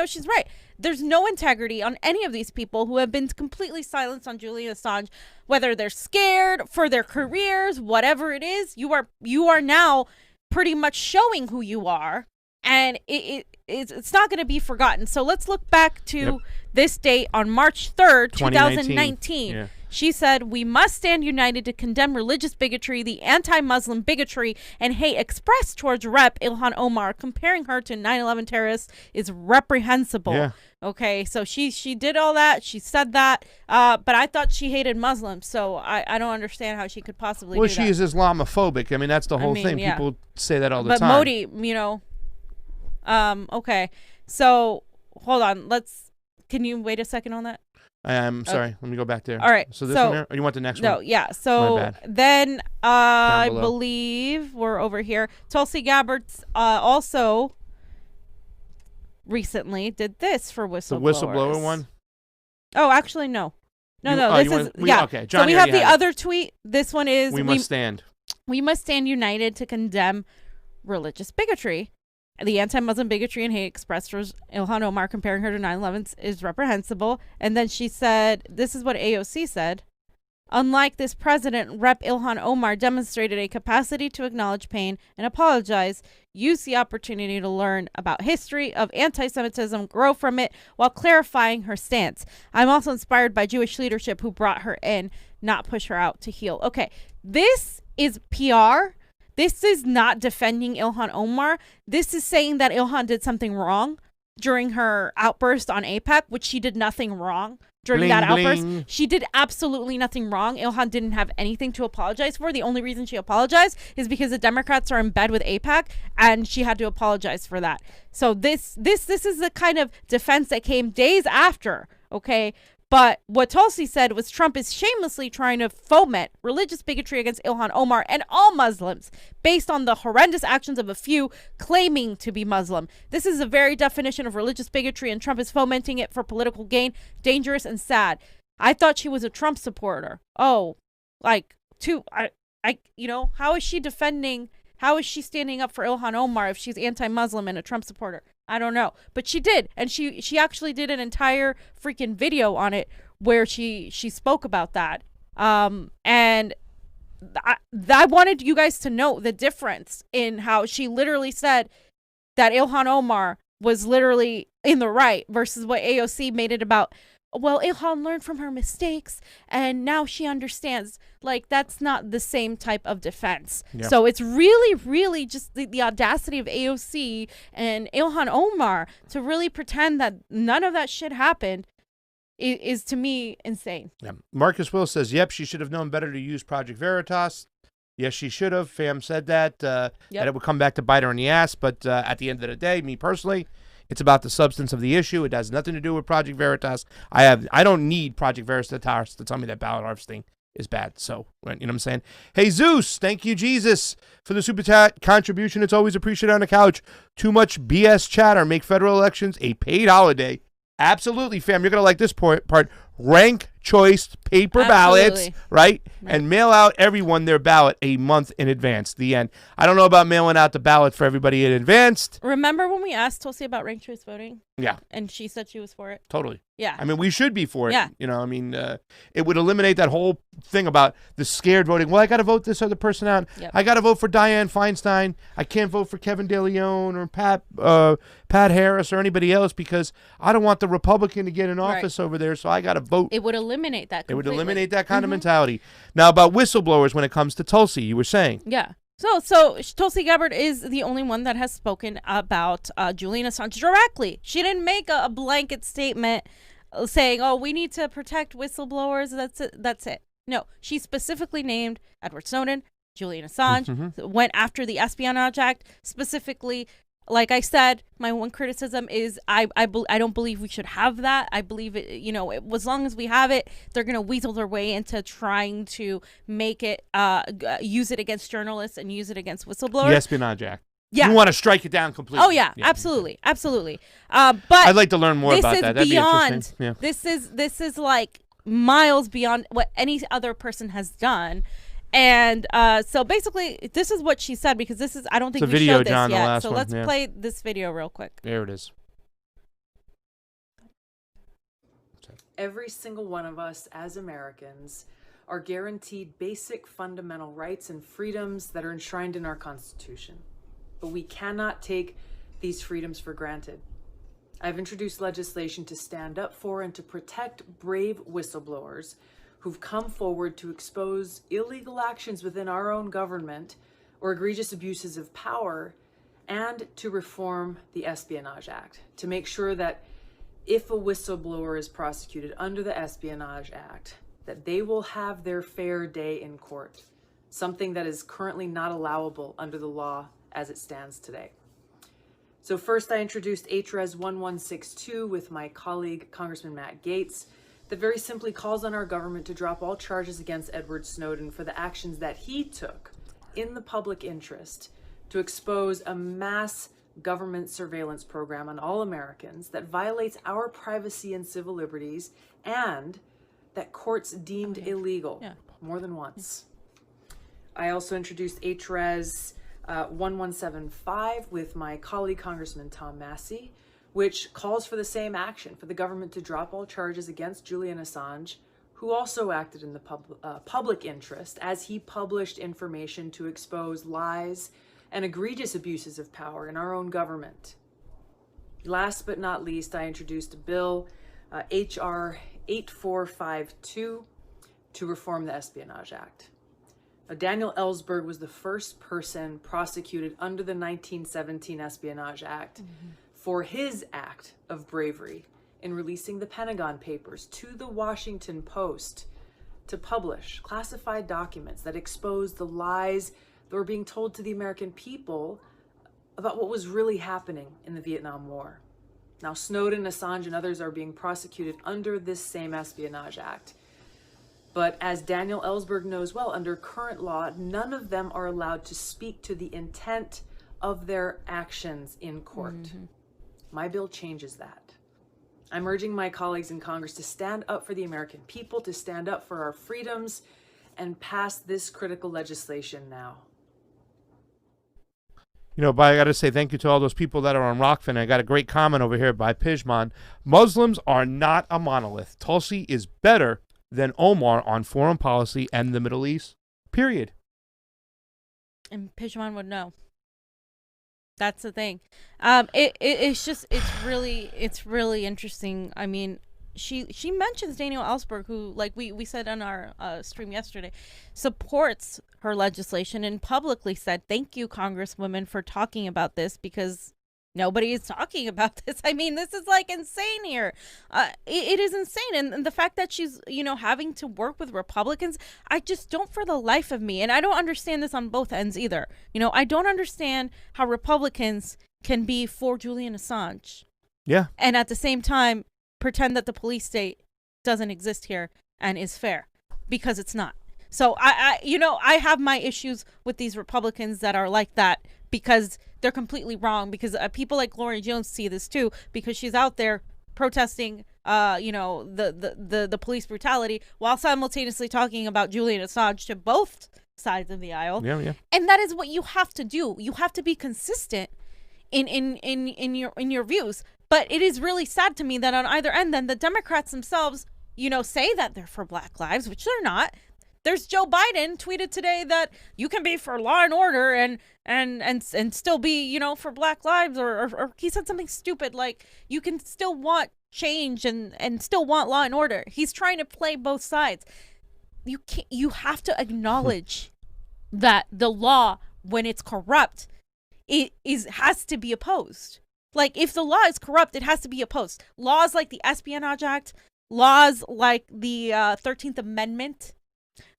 she's right. There's no integrity on any of these people who have been completely silenced on Julian Assange, whether they're scared for their careers, whatever it is. You are now pretty much showing who you are and it's not going to be forgotten. So let's look back to this date on March 3rd, 2019. Yeah. She said, "We must stand united to condemn religious bigotry, the anti-Muslim bigotry, and hate expressed towards Rep. Ilhan Omar. Comparing her to 9/11 terrorists is reprehensible." Yeah. Okay, so she did all that. She said that, but I thought she hated Muslims, so I don't understand how she could possibly do that. Well, she is Islamophobic. I mean, that's the whole thing. Yeah. People say that all the But time. Modi, okay. So, hold on. Can you wait a second on that? I'm sorry. Let me go back there. All right. So this one there? Or you want the next one? No, yeah. So My bad. then I below. believe we're over here. Tulsi Gabbard also recently did this for whistleblowers. The whistleblower one? Oh, actually, no. No, You- this is, okay. John, so we you have already the had it. other tweet. This one is, We must stand. we must stand united to condemn religious bigotry. The anti-Muslim bigotry and hate expressed for Ilhan Omar, comparing her to 9/11 is reprehensible. And then she said, this is what AOC said. "Unlike this president, Rep. Ilhan Omar demonstrated a capacity to acknowledge pain and apologize, use the opportunity to learn about history of anti-Semitism, grow from it, while clarifying her stance. I'm also inspired by Jewish leadership who brought her in, not push her out to heal." Okay, this is PR. This is not defending Ilhan Omar. This is saying that Ilhan did something wrong during her outburst on APEC, which she did nothing wrong during Bling, that outburst. bling. She did absolutely nothing wrong. Ilhan didn't have anything to apologize for. The only reason she apologized is because the Democrats are in bed with APEC, and she had to apologize for that. So this is the kind of defense that came days after, okay? But what Tulsi said was Trump is shamelessly trying to foment religious bigotry against Ilhan Omar and all Muslims based on the horrendous actions of a few claiming to be Muslim. This is the very definition of religious bigotry, and Trump is fomenting it for political gain. Dangerous and sad. I thought she was a Trump supporter. Oh, how is she defending? How is she standing up for Ilhan Omar if she's anti-Muslim and a Trump supporter? I don't know. But she did. And she actually did an entire freaking video on it where she spoke about that. And I wanted you guys to know the difference in how she literally said that Ilhan Omar was literally in the right versus what AOC made it about. Well, Ilhan learned from her mistakes and now she understands. Like, that's not the same type of defense. Yeah. So it's really, really just the audacity of AOC and Ilhan Omar to really pretend that none of that shit happened is to me insane. Yeah. Marcus Will says, yep, she should have known better to use Project Veritas. Yes, she should have. Fam said that. That it would come back to bite her in the ass. But at the end of the day, me personally, it's about the substance of the issue. It has nothing to do with Project Veritas. I don't need Project Veritas to tell me that ballot harvesting is bad. So, you know what I'm saying? Hey, Zeus, thank you, Jesus, for the super chat contribution. It's always appreciated on the couch. Too much BS chatter. Make federal elections a paid holiday. Absolutely, fam. You're going to like this part. Rank choice paper ballots, right? And mail out everyone their ballot a month in advance. The end. I don't know about mailing out the ballot for everybody in advance. Remember when we asked Tulsi about ranked choice voting? Yeah. And she said she was for it? Totally. Yeah. I mean, we should be for it. Yeah. You know, I mean, it would eliminate that whole thing about the scared voting. Well, I got to vote this other person out. Yep. I got to vote for Dianne Feinstein. I can't vote for Kevin De Leon or Pat Harris or anybody else because I don't want the Republican to get in office over there, so I got to vote. It would eliminate that completely. It would eliminate that kind of mentality. Now, about whistleblowers when it comes to Tulsi, you were saying. Yeah. So Tulsi Gabbard is the only one that has spoken about Julian Assange directly. She didn't make a blanket statement saying, "Oh, we need to protect whistleblowers." That's it. No, she specifically named Edward Snowden, Julian Assange, went after the Espionage Act specifically. Like I said, my one criticism is I don't believe we should have that. I believe it, as long as we have it, they're going to weasel their way into trying to make it, use it against journalists and use it against whistleblowers. The Espionage Act. Yeah. You want to strike it down completely. Oh, yeah. Absolutely. But I'd like to learn more about that. That'd beyond, be interesting. Yeah. This is like miles beyond what any other person has done. And so basically, this is what she said, because this is, I don't think we showed this yet. So let's play this video real quick. There it is. Every single one of us as Americans are guaranteed basic fundamental rights and freedoms that are enshrined in our Constitution. But we cannot take these freedoms for granted. I've introduced legislation to stand up for and to protect brave whistleblowers who've come forward to expose illegal actions within our own government or egregious abuses of power, and to reform the Espionage Act to make sure that if a whistleblower is prosecuted under the Espionage Act, that they will have their fair day in court, something that is currently not allowable under the law as it stands today. So first, I introduced HRES 1162 with my colleague, Congressman Matt Gaetz, that very simply calls on our government to drop all charges against Edward Snowden for the actions that he took in the public interest to expose a mass government surveillance program on all Americans that violates our privacy and civil liberties and that courts deemed illegal more than once. I also introduced HRES 1175 with my colleague, Congressman Tom Massey, which calls for the same action for the government to drop all charges against Julian Assange, who also acted in the public interest as he published information to expose lies and egregious abuses of power in our own government. Last but not least, I introduced a bill, HR 8452, to reform the Espionage Act. Daniel Ellsberg was the first person prosecuted under the 1917 Espionage Act for his act of bravery in releasing the Pentagon Papers to the Washington Post to publish classified documents that exposed the lies that were being told to the American people about what was really happening in the Vietnam War. Now, Snowden, Assange, and others are being prosecuted under this same Espionage Act. But as Daniel Ellsberg knows well, under current law, none of them are allowed to speak to the intent of their actions in court. My bill changes that. I'm urging my colleagues in Congress to stand up for the American people, to stand up for our freedoms, and pass this critical legislation now. You know, but I got to say thank you to all those people that are on Rokfin. I got a great comment over here by Pijman. Muslims are not a monolith. Tulsi is better than Omar on foreign policy and the Middle East, period. And Pijman would know. That's the thing. It's really interesting. I mean, she mentions Daniel Ellsberg, who, like we said on our stream yesterday, supports her legislation and publicly said, thank you, Congresswomen, for talking about this, because nobody is talking about this. I mean, this is like insane here. It is insane. And the fact that she's, having to work with Republicans, I just don't for the life of me. And I don't understand this on both ends either. I don't understand how Republicans can be for Julian Assange. Yeah. And at the same time, pretend that the police state doesn't exist here and is fair, because it's not. So I have my issues with these Republicans that are like that, because they're completely wrong, because people like Gloria Jones see this too, because she's out there protesting the police brutality while simultaneously talking about Julian Assange to both sides of the aisle. Yeah. And that is what you have to do. You have to be consistent in your views. But it is really sad to me that on either end, then the Democrats themselves, say that they're for Black lives, which they're not. There's Joe Biden tweeted today that you can be for law and order and still be, for Black lives, or he said something stupid like you can still want change and still want law and order. He's trying to play both sides. You have to acknowledge that the law, when it's corrupt, has to be opposed. Like, if the law is corrupt, it has to be opposed. Laws like the Espionage Act, laws like the 13th Amendment,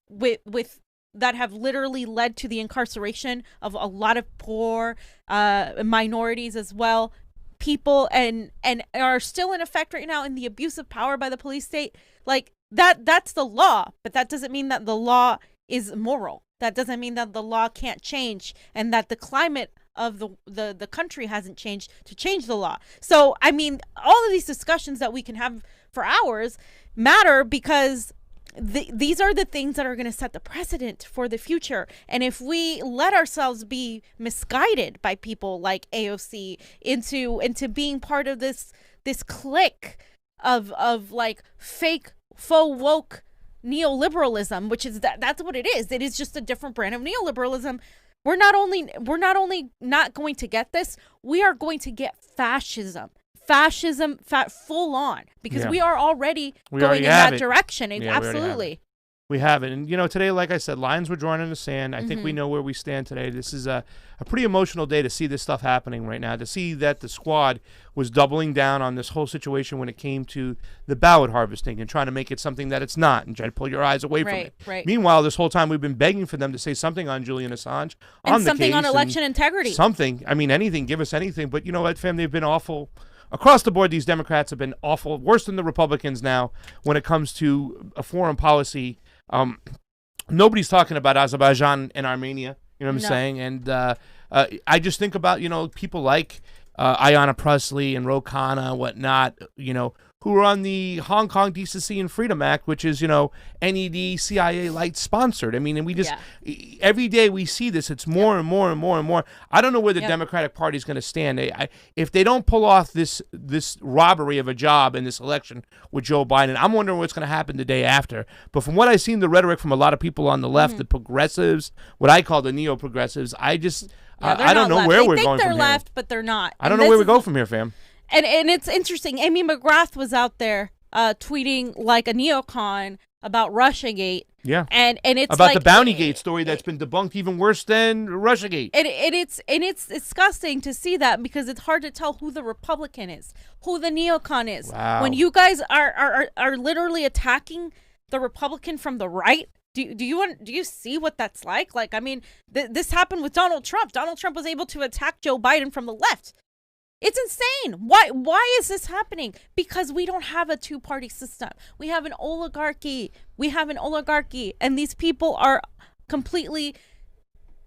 with that have literally led to the incarceration of a lot of poor minorities as well, people, and are still in effect right now in the abuse of power by the police state. Like, that's the law, but that doesn't mean that the law is moral. That doesn't mean that the law can't change, and that the climate of the country hasn't changed to change the law. So, I mean, all of these discussions that we can have for hours matter, because these are the things that are going to set the precedent for the future. And if we let ourselves be misguided by people like AOC into being part of this clique of like fake faux woke neoliberalism, which is that's what it is. It is just a different brand of neoliberalism. we're not only not going to get this, we are going to get fascism full on, because we are already going in that direction. Absolutely. We have it. And, today, like I said, lines were drawn in the sand. I think we know where we stand today. This is a pretty emotional day to see this stuff happening right now, to see that the squad was doubling down on this whole situation when it came to the ballot harvesting and trying to make it something that it's not and try to pull your eyes away from it. Right. Meanwhile, this whole time we've been begging for them to say something on Julian Assange, and on the something case, on election integrity. Something. I mean, anything. Give us anything. But you know what, fam? They've been awful. Across the board, these Democrats have been awful, worse than the Republicans now when it comes to a foreign policy. Nobody's talking about Azerbaijan and Armenia, you know what I'm saying? And I just think about, people like Ayanna Pressley and Ro Khanna, whatnot, who are on the Hong Kong Decency and Freedom Act, which is, NED, CIA light sponsored. I mean, and we just, every day we see this, it's more and more and more and more. I don't know where the Democratic Party is going to stand. If they don't pull off this robbery of a job in this election with Joe Biden, I'm wondering what's going to happen the day after. But from what I've seen, the rhetoric from a lot of people on the left, the progressives, what I call the neo-progressives, I just, I don't know where we're going from here. They think they're left, but they're not. I don't know where we go from here, fam. And it's interesting. Amy McGrath was out there tweeting like a neocon about Russiagate. Yeah. And it's about like, the Bountygate story that's been debunked even worse than Russiagate. And it's disgusting to see that, because it's hard to tell who the Republican is, who the neocon is. Wow. When you guys are literally attacking the Republican from the right. Do you see what that's like? Like, I mean, this happened with Donald Trump. Donald Trump was able to attack Joe Biden from the left. It's insane. Why is this happening? Because we don't have a two-party system. We have an oligarchy. And these people are completely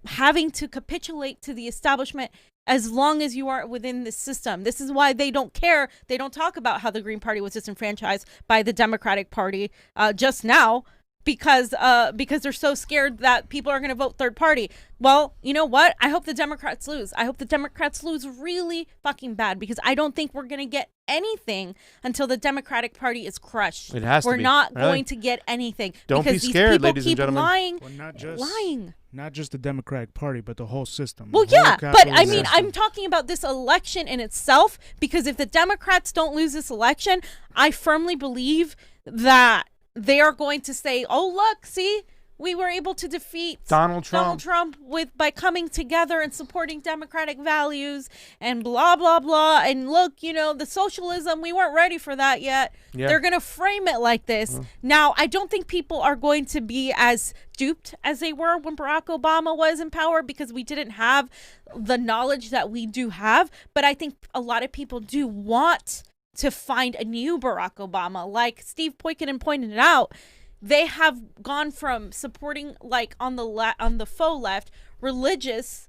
having to capitulate to the establishment as long as you are within this system. This is why they don't care. They don't talk about how the Green Party was disenfranchised by the Democratic Party just now. Because they're so scared that people are going to vote third party. Well, you know what? I hope the Democrats lose. I hope the Democrats lose really fucking bad, because I don't think we're going to get anything until the Democratic Party is crushed. It has to We're be. not Really? going to get anything. Don't be because scared, these people ladies and keep gentlemen. lying. Well, lying. Not just the Democratic Party, but the whole system. Well, the whole yeah, but I capitalist mean, system. I'm talking about this election in itself, because if the Democrats don't lose this election, I firmly believe that they are going to say, "Oh, look, see, we were able to defeat Donald Trump by coming together and supporting democratic values and blah blah blah. And look, the socialism, we weren't ready for that yet." Yeah. They're going to frame it like this. Now, I don't think people are going to be as duped as they were when Barack Obama was in power, because we didn't have the knowledge that we do have. But I think a lot of people do want to find a new Barack Obama. Like Steve Poikonen pointed it out, they have gone from supporting, like, on the faux left, religious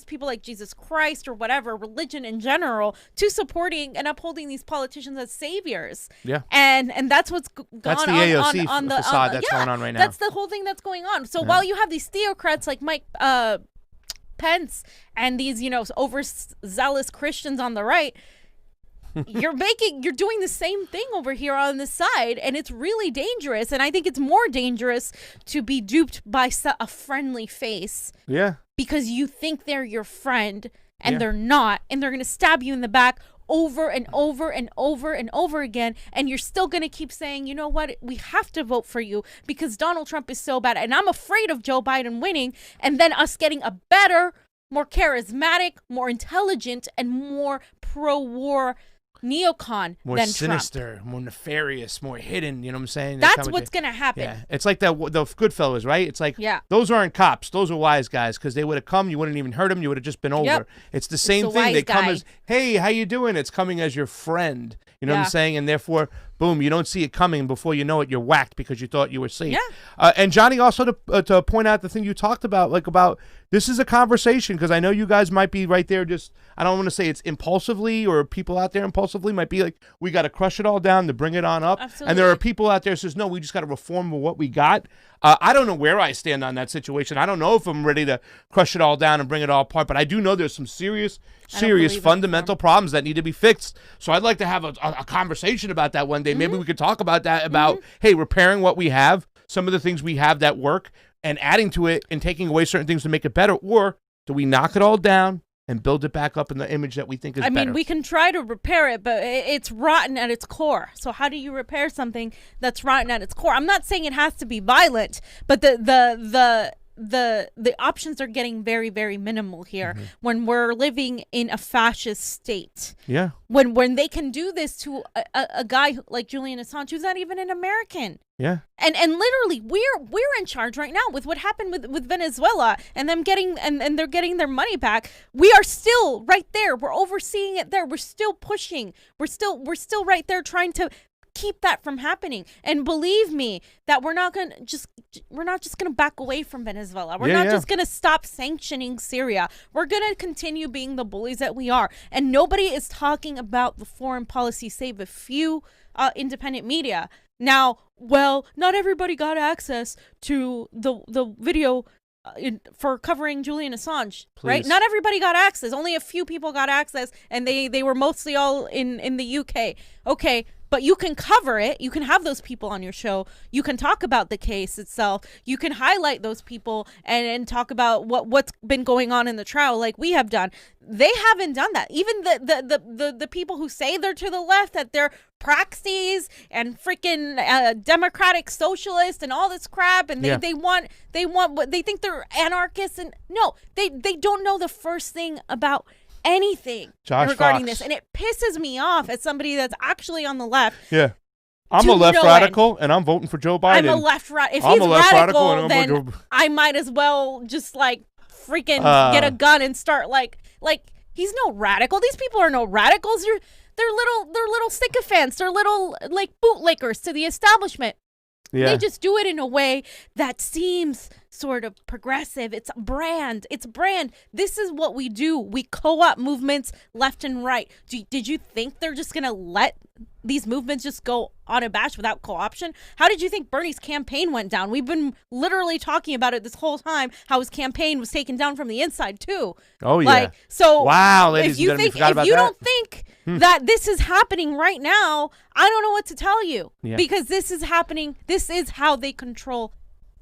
people like Jesus Christ or whatever, religion in general, to supporting and upholding these politicians as saviors. Yeah. And that's what's gone That's the on AOC on the facade that's going on right now. That's the whole thing that's going on. So while you have these theocrats like Mike Pence and these, overzealous Christians on the right, you're doing the same thing over here on the side, and it's really dangerous. And I think it's more dangerous to be duped by a friendly face. Yeah. Because you think they're your friend, and they're not, and they're going to stab you in the back over and over and over and over again, and you're still going to keep saying, you know what, we have to vote for you because Donald Trump is so bad, and I'm afraid of Joe Biden winning, and then us getting a better, more charismatic, more intelligent, and more pro-war neocon more than sinister, Trump. more nefarious, more hidden. You know what I'm saying? That's what's going to happen. Yeah, it's like the Goodfellas, right? It's like, yeah, those aren't cops. Those are wise guys, because they would have come. You wouldn't even hurt them. You would have just been over. Yep. It's the same It's a thing. wise They come guy. as, hey, how you doing? It's coming as your friend. You know what Yeah. I'm saying? And therefore, boom, you don't see it coming. Before you know it, you're whacked because you thought you were safe. Yeah. And Johnny, also to point out the thing you talked about, like about this is a conversation, because I know you guys might be right there just, I don't want to say it's impulsively, or people out there impulsively might be like, we got to crush it all down to bring it on up. Absolutely. And there are people out there who says, no, we just got to reform what we got. I don't know where I stand on that situation. I don't know if I'm ready to crush it all down and bring it all apart, but I do know there's some serious believe in fundamental problems that need to be fixed. So I'd like to have a conversation about that one day. Maybe we could talk about that, about, hey, repairing what we have, some of the things we have that work, and adding to it and taking away certain things to make it better? Or do we knock it all down and build it back up in the image that we think is better? I mean, we can try to repair it, but it's rotten at its core. So how do you repair something that's rotten at its core? I'm not saying it has to be violent, but the options are getting very, very minimal here when we're living in a fascist state. Yeah. When they can do this to a guy like Julian Assange, who's not even an American. Yeah. And literally we're in charge right now with what happened with Venezuela and them getting and they're getting their money back. We are still right there. We're overseeing it there. We're still pushing. We're still right there trying to keep that from happening. And believe me that we're not just gonna back away from Venezuela. We're not just gonna stop sanctioning Syria. We're gonna continue being the bullies that we are. And nobody is talking about the foreign policy save a few independent media. Now, well, not everybody got access to the video for covering Julian Assange, right? Not everybody got access. Only a few people got access, and they were mostly all in the UK. Okay, but you can cover it. You can have those people on your show. You can talk about the case itself. You can highlight those people and talk about what's been going on in the trial, like we have done. They haven't done that. Even the people who say they're to the left, that they're praxies and freaking democratic socialists and all this crap, and they want what they think they're anarchists, and no, they don't know the first thing about anything regarding this, and it pisses me off as somebody that's actually on the left. Yeah, I'm a left radical, and I'm voting for Joe Biden. I'm a left radical. If he's radical, then I might as well just like freaking get a gun and start like he's no radical. These people are no radicals. They're little sycophants. They're little like bootlickers to the establishment. Yeah. They just do it in a way that seems sort of progressive. It's brand. This is what we do. We co-opt movements left and right. Did you think they're just going to let these movements just go unabashed without co-option? How did you think Bernie's campaign went down? We've been literally talking about it this whole time, how his campaign was taken down from the inside too. Oh, yeah. Wow, ladies and gentlemen, if you don't think that this is happening right now, I don't know what to tell you. Yeah. Because this is happening. This is how they control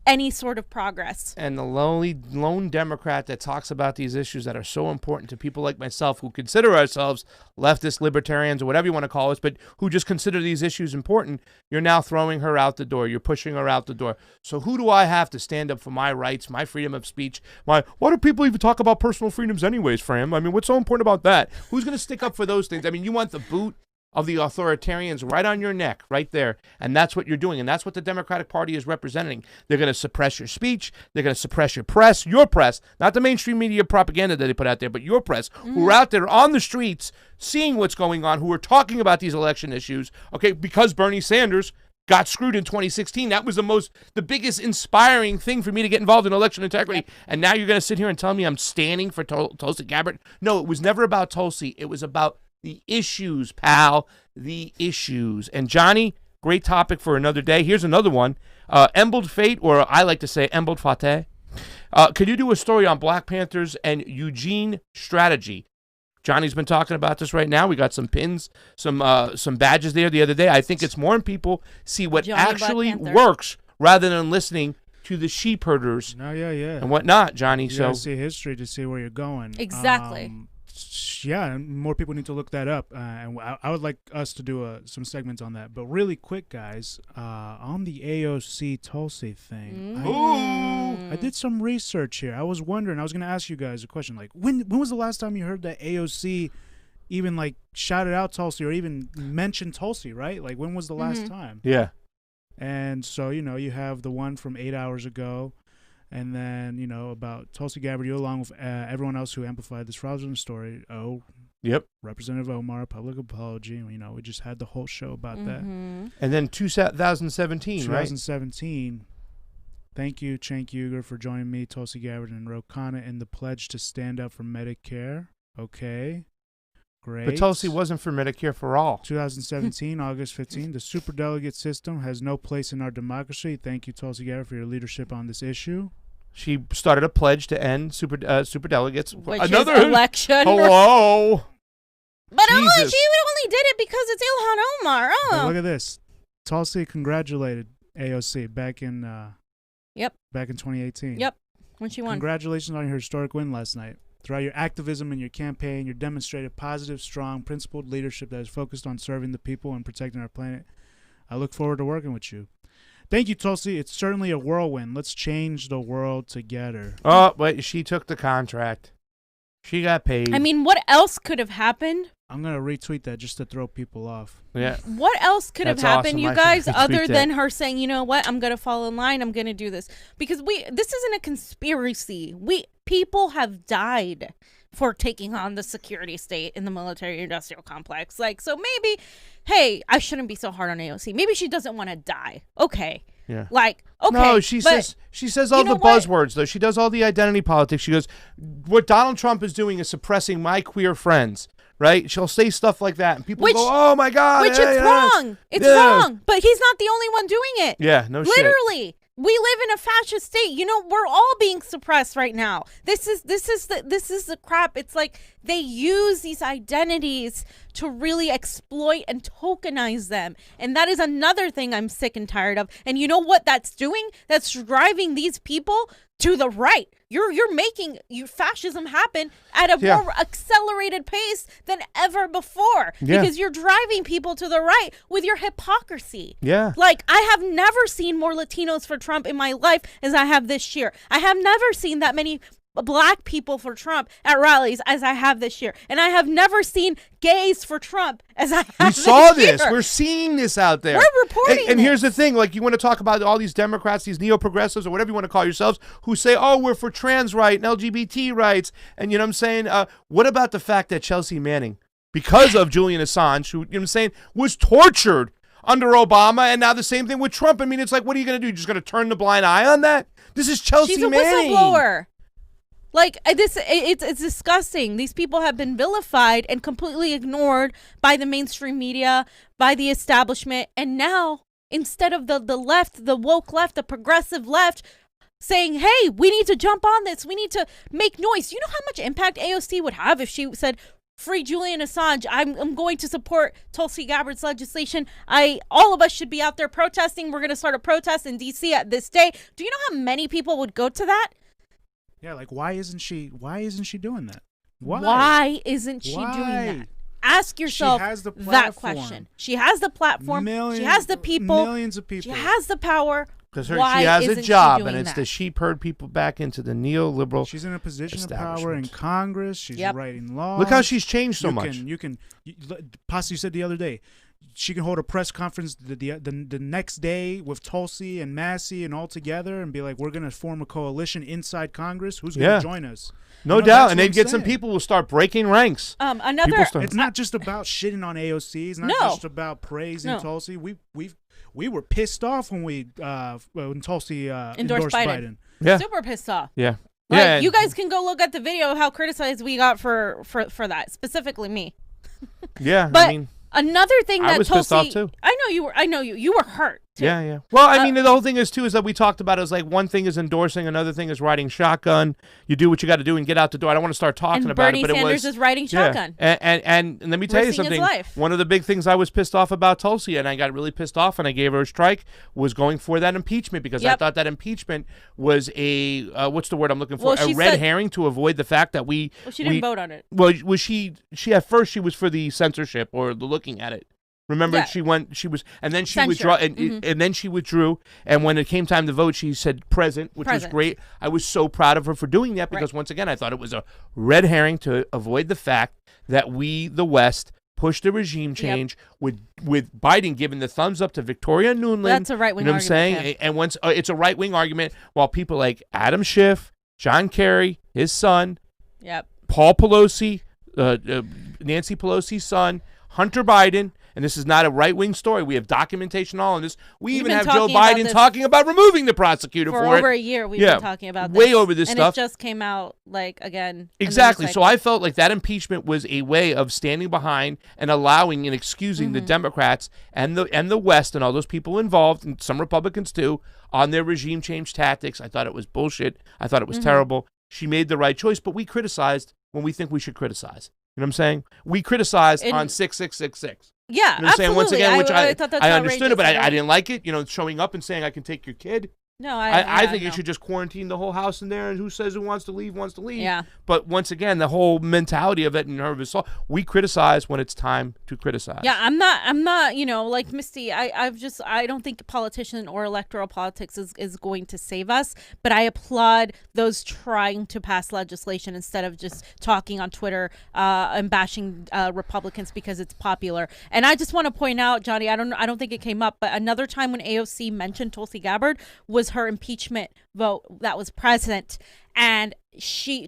any sort of progress. And the lone Democrat that talks about these issues that are so important to people like myself who consider ourselves leftist libertarians or whatever you want to call us, but who just consider these issues important, you're now throwing her out the door. You're pushing her out the door. So who do I have to stand up for my rights, my freedom of speech? Why do people even talk about personal freedoms anyways, Fram? I mean, what's so important about that? Who's going to stick up for those things? I mean, you want the boot of the authoritarians right on your neck, right there. And that's what you're doing. And that's what the Democratic Party is representing. They're going to suppress your speech. They're going to suppress your press, not the mainstream media propaganda that they put out there, but your press, who are out there on the streets seeing what's going on, who are talking about these election issues, okay, because Bernie Sanders got screwed in 2016. That was the biggest inspiring thing for me to get involved in election integrity. And now you're going to sit here and tell me I'm standing for Tulsi Gabbard? No, it was never about Tulsi. It was about the issues, pal, the issues. And Johnny, great topic for another day. Here's another one. Embled Fate, or I like to say Embled Fate. Could you do a story on Black Panthers and Eugene strategy? Johnny's been talking about this right now. We got some pins, some badges there the other day. I think it's more when people see what actually works rather than listening to the sheep herders and whatnot, Johnny. You gotta see history to see where you're going. Exactly. Yeah, more people need to look that up, and I would like us to do some segments on that. But really quick, guys, on the AOC Tulsi thing, I did some research here. I was wondering, I was going to ask you guys a question, like, when was the last time you heard that AOC even, like, shouted out Tulsi or even mentioned Tulsi, right? Like, when was the last time? Yeah. And so, you have the one from 8 hours ago. And then, about Tulsi Gabbard, along with everyone else who amplified this fraudulent story. Yep. Representative Omar, public apology. We just had the whole show about that. And then 2017, right? 2017. Thank you, Cenk Uygur, for joining me, Tulsi Gabbard, and Rokfin in the pledge to stand up for Medicare. Okay. Great. But Tulsi wasn't for Medicare for all. 2017, August 15. The superdelegate system has no place in our democracy. Thank you, Tulsi Gabbard, for your leadership on this issue. She started a pledge to end superdelegates. Which another is election. Hello. But she only did it because it's Ilhan Omar. But look at this. Tulsi congratulated AOC back in Yep. Back in 2018. Yep. When she won. Congratulations on your historic win last night. Throughout your activism and your campaign, you demonstrated positive, strong, principled leadership that is focused on serving the people and protecting our planet. I look forward to working with you. Thank you, Tulsi. It's certainly a whirlwind. Let's change the world together. Oh, but she took the contract. She got paid. I mean, what else could have happened? I'm going to retweet that just to throw people off. Yeah. What else could That's have happened, awesome. you I should guys, retweet other that. than her saying, you know what, I'm going to fall in line, I'm going to do this? Because this isn't a conspiracy. People have died for taking on the security state in the military-industrial complex. Like, so maybe, hey, I shouldn't be so hard on AOC. Maybe she doesn't want to die. Okay. Yeah. Like, okay. No, she says all the buzzwords, though. She does all the identity politics. She goes, what Donald Trump is doing is suppressing my queer friends, right? She'll say stuff like that, and people go, oh, my God. Which is wrong. It's wrong. But he's not the only one doing it. Yeah, no shit. Literally. We live in a fascist state. You know, we're all being suppressed right now. This is the crap. It's like they use these identities to really exploit and tokenize them. And that is another thing I'm sick and tired of. And you know what that's doing? That's driving these people to the right. You're making fascism happen at a more accelerated pace than ever before because you're driving people to the right with your hypocrisy. Yeah. Like, I have never seen more Latinos for Trump in my life as I have this year. I have never seen that many Black people for Trump at rallies as I have this year. And I have never seen gays for Trump as I have this year. We saw this. We're seeing this out there. We're reporting And this. here's the thing. Like, you want to talk about all these Democrats, these neo-progressives, or whatever you want to call yourselves, who say, oh, we're for trans rights and LGBT rights. And, you know what I'm saying? What about the fact that Chelsea Manning, because of Julian Assange, who, you know what I'm saying, was tortured under Obama, and now the same thing with Trump? I mean, it's like, what are you going to do? You're just going to turn the blind eye on that? This is Chelsea She's a Manning. whistleblower. Like, it's disgusting. These people have been vilified and completely ignored by the mainstream media, by the establishment. And now, instead of the left, the woke left, the progressive left, saying, hey, we need to jump on this. We need to make noise. You know how much impact AOC would have if she said, free Julian Assange. I'm going to support Tulsi Gabbard's legislation. All of us should be out there protesting. We're going to start a protest in D.C. at this day. Do you know how many people would go to that? Yeah, like why isn't she doing that? Why isn't she doing that? Ask yourself that question. She has the platform. She has the people. Millions of people. She has the power. Because she has a job, and it's to sheep herd people back into the neoliberal. She's in a position of power in Congress. She's writing laws. Look how she's changed so much. Papi said the other day, she can hold a press conference the next day with Tulsi and Massey and all together and be like, we're going to form a coalition inside Congress. Who's going to join us? No doubt. And they'd get some people who will start breaking ranks. It's not just about shitting on AOC. It's not just about praising Tulsi. We were pissed off when Tulsi endorsed Biden. Yeah. Super pissed off. Yeah. Like, you guys can go look at the video of how criticized we got for that, specifically me. Yeah, but I mean, another thing that I was pissed off too. I know you were hurt too. Yeah. Well, I mean, the whole thing is that we talked about it was like one thing is endorsing, another thing is riding shotgun. You do what you got to do and get out the door. I don't want to start talking and about Bernie it, but Sanders is riding shotgun. And let me tell you something. One of the big things I was pissed off about Tulsi, and I got really pissed off, and I gave her a strike, was going for that impeachment because I thought that impeachment was a what's the word I'm looking for? A red herring to avoid the fact that she didn't vote on it. Well, was she at first she was for the censorship or the looking at it. Remember, she was, and then she withdrew, and then she withdrew. And when it came time to vote, she said present, which was great. I was so proud of her for doing that because once again, I thought it was a red herring to avoid the fact that we, the West, pushed the regime change with Biden giving the thumbs up to Victoria Nuland. That's a right wing argument. You know what I'm saying? And once it's a right wing argument, while people like Adam Schiff, John Kerry, his son, Paul Pelosi, Nancy Pelosi's son, Hunter Biden. And this is not a right-wing story. We have documentation all on this. We even have Joe Biden talking about removing the prosecutor for it. For over a year, we've been talking about this. Way over this stuff. And it just came out, like, again. Exactly. So I felt like that impeachment was a way of standing behind and allowing and excusing the Democrats and the West and all those people involved, and some Republicans too, on their regime change tactics. I thought it was bullshit. I thought it was terrible. She made the right choice, but we criticized when we think we should criticize. You know what I'm saying? We criticized on 6666. Yeah, you know what I'm saying? Once again, which I thought that's I understood it, but I outrageous. didn't like it. You know, showing up and saying I can take your kid. No, I think no. you should just quarantine the whole house in there, and who says who wants to leave wants to leave. Yeah. But once again, the whole mentality of it and nervous assault, we criticize when it's time to criticize. Yeah, I'm not, like Misty, I don't think politician or electoral politics is going to save us, but I applaud those trying to pass legislation instead of just talking on Twitter and bashing Republicans because it's popular. And I just want to point out, Johnny, I don't think it came up, but another time when AOC mentioned Tulsi Gabbard was her impeachment vote that was present, and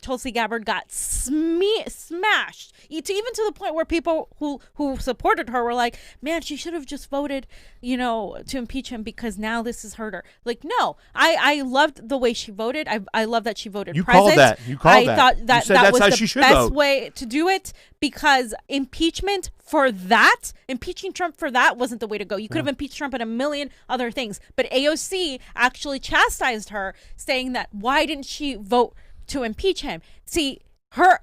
Tulsi Gabbard got smashed, even to the point where people who supported her were like, man, she should have just voted, to impeach him because now this has hurt her. Like, no, I loved the way she voted. I love that she voted You present. called that. You called that. I thought that You said that that's was how the she should best vote. way to do it, because impeaching Trump for that wasn't the way to go. You could have impeached Trump and a million other things, but AOC actually chastised her, saying that why didn't she vote to impeach him? See,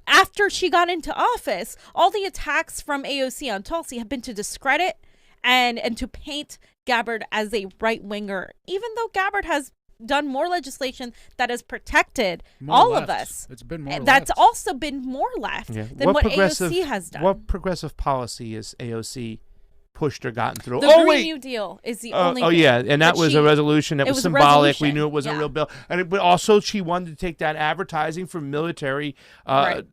after she got into office, all the attacks from AOC on Tulsi have been to discredit and to paint Gabbard as a right winger, even though Gabbard has done more legislation that has protected all of us. It's been more That's left. also been more left than what AOC has done. What progressive policy is AOC pushed or gotten through? The Green New Deal is the only thing. Yeah, and that was a resolution that it was was a symbolic. We resolution, knew it wasn't a yeah. real bill. But also she wanted to take that advertising for military in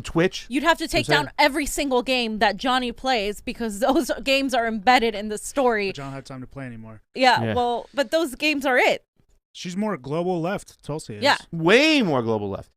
Twitch. You'd have to take down every single game that Johnny plays because those games are embedded in the story. But John had time to play anymore. Yeah, well, but those games are it. She's more global left, Tulsi is. Yeah. Way more global left.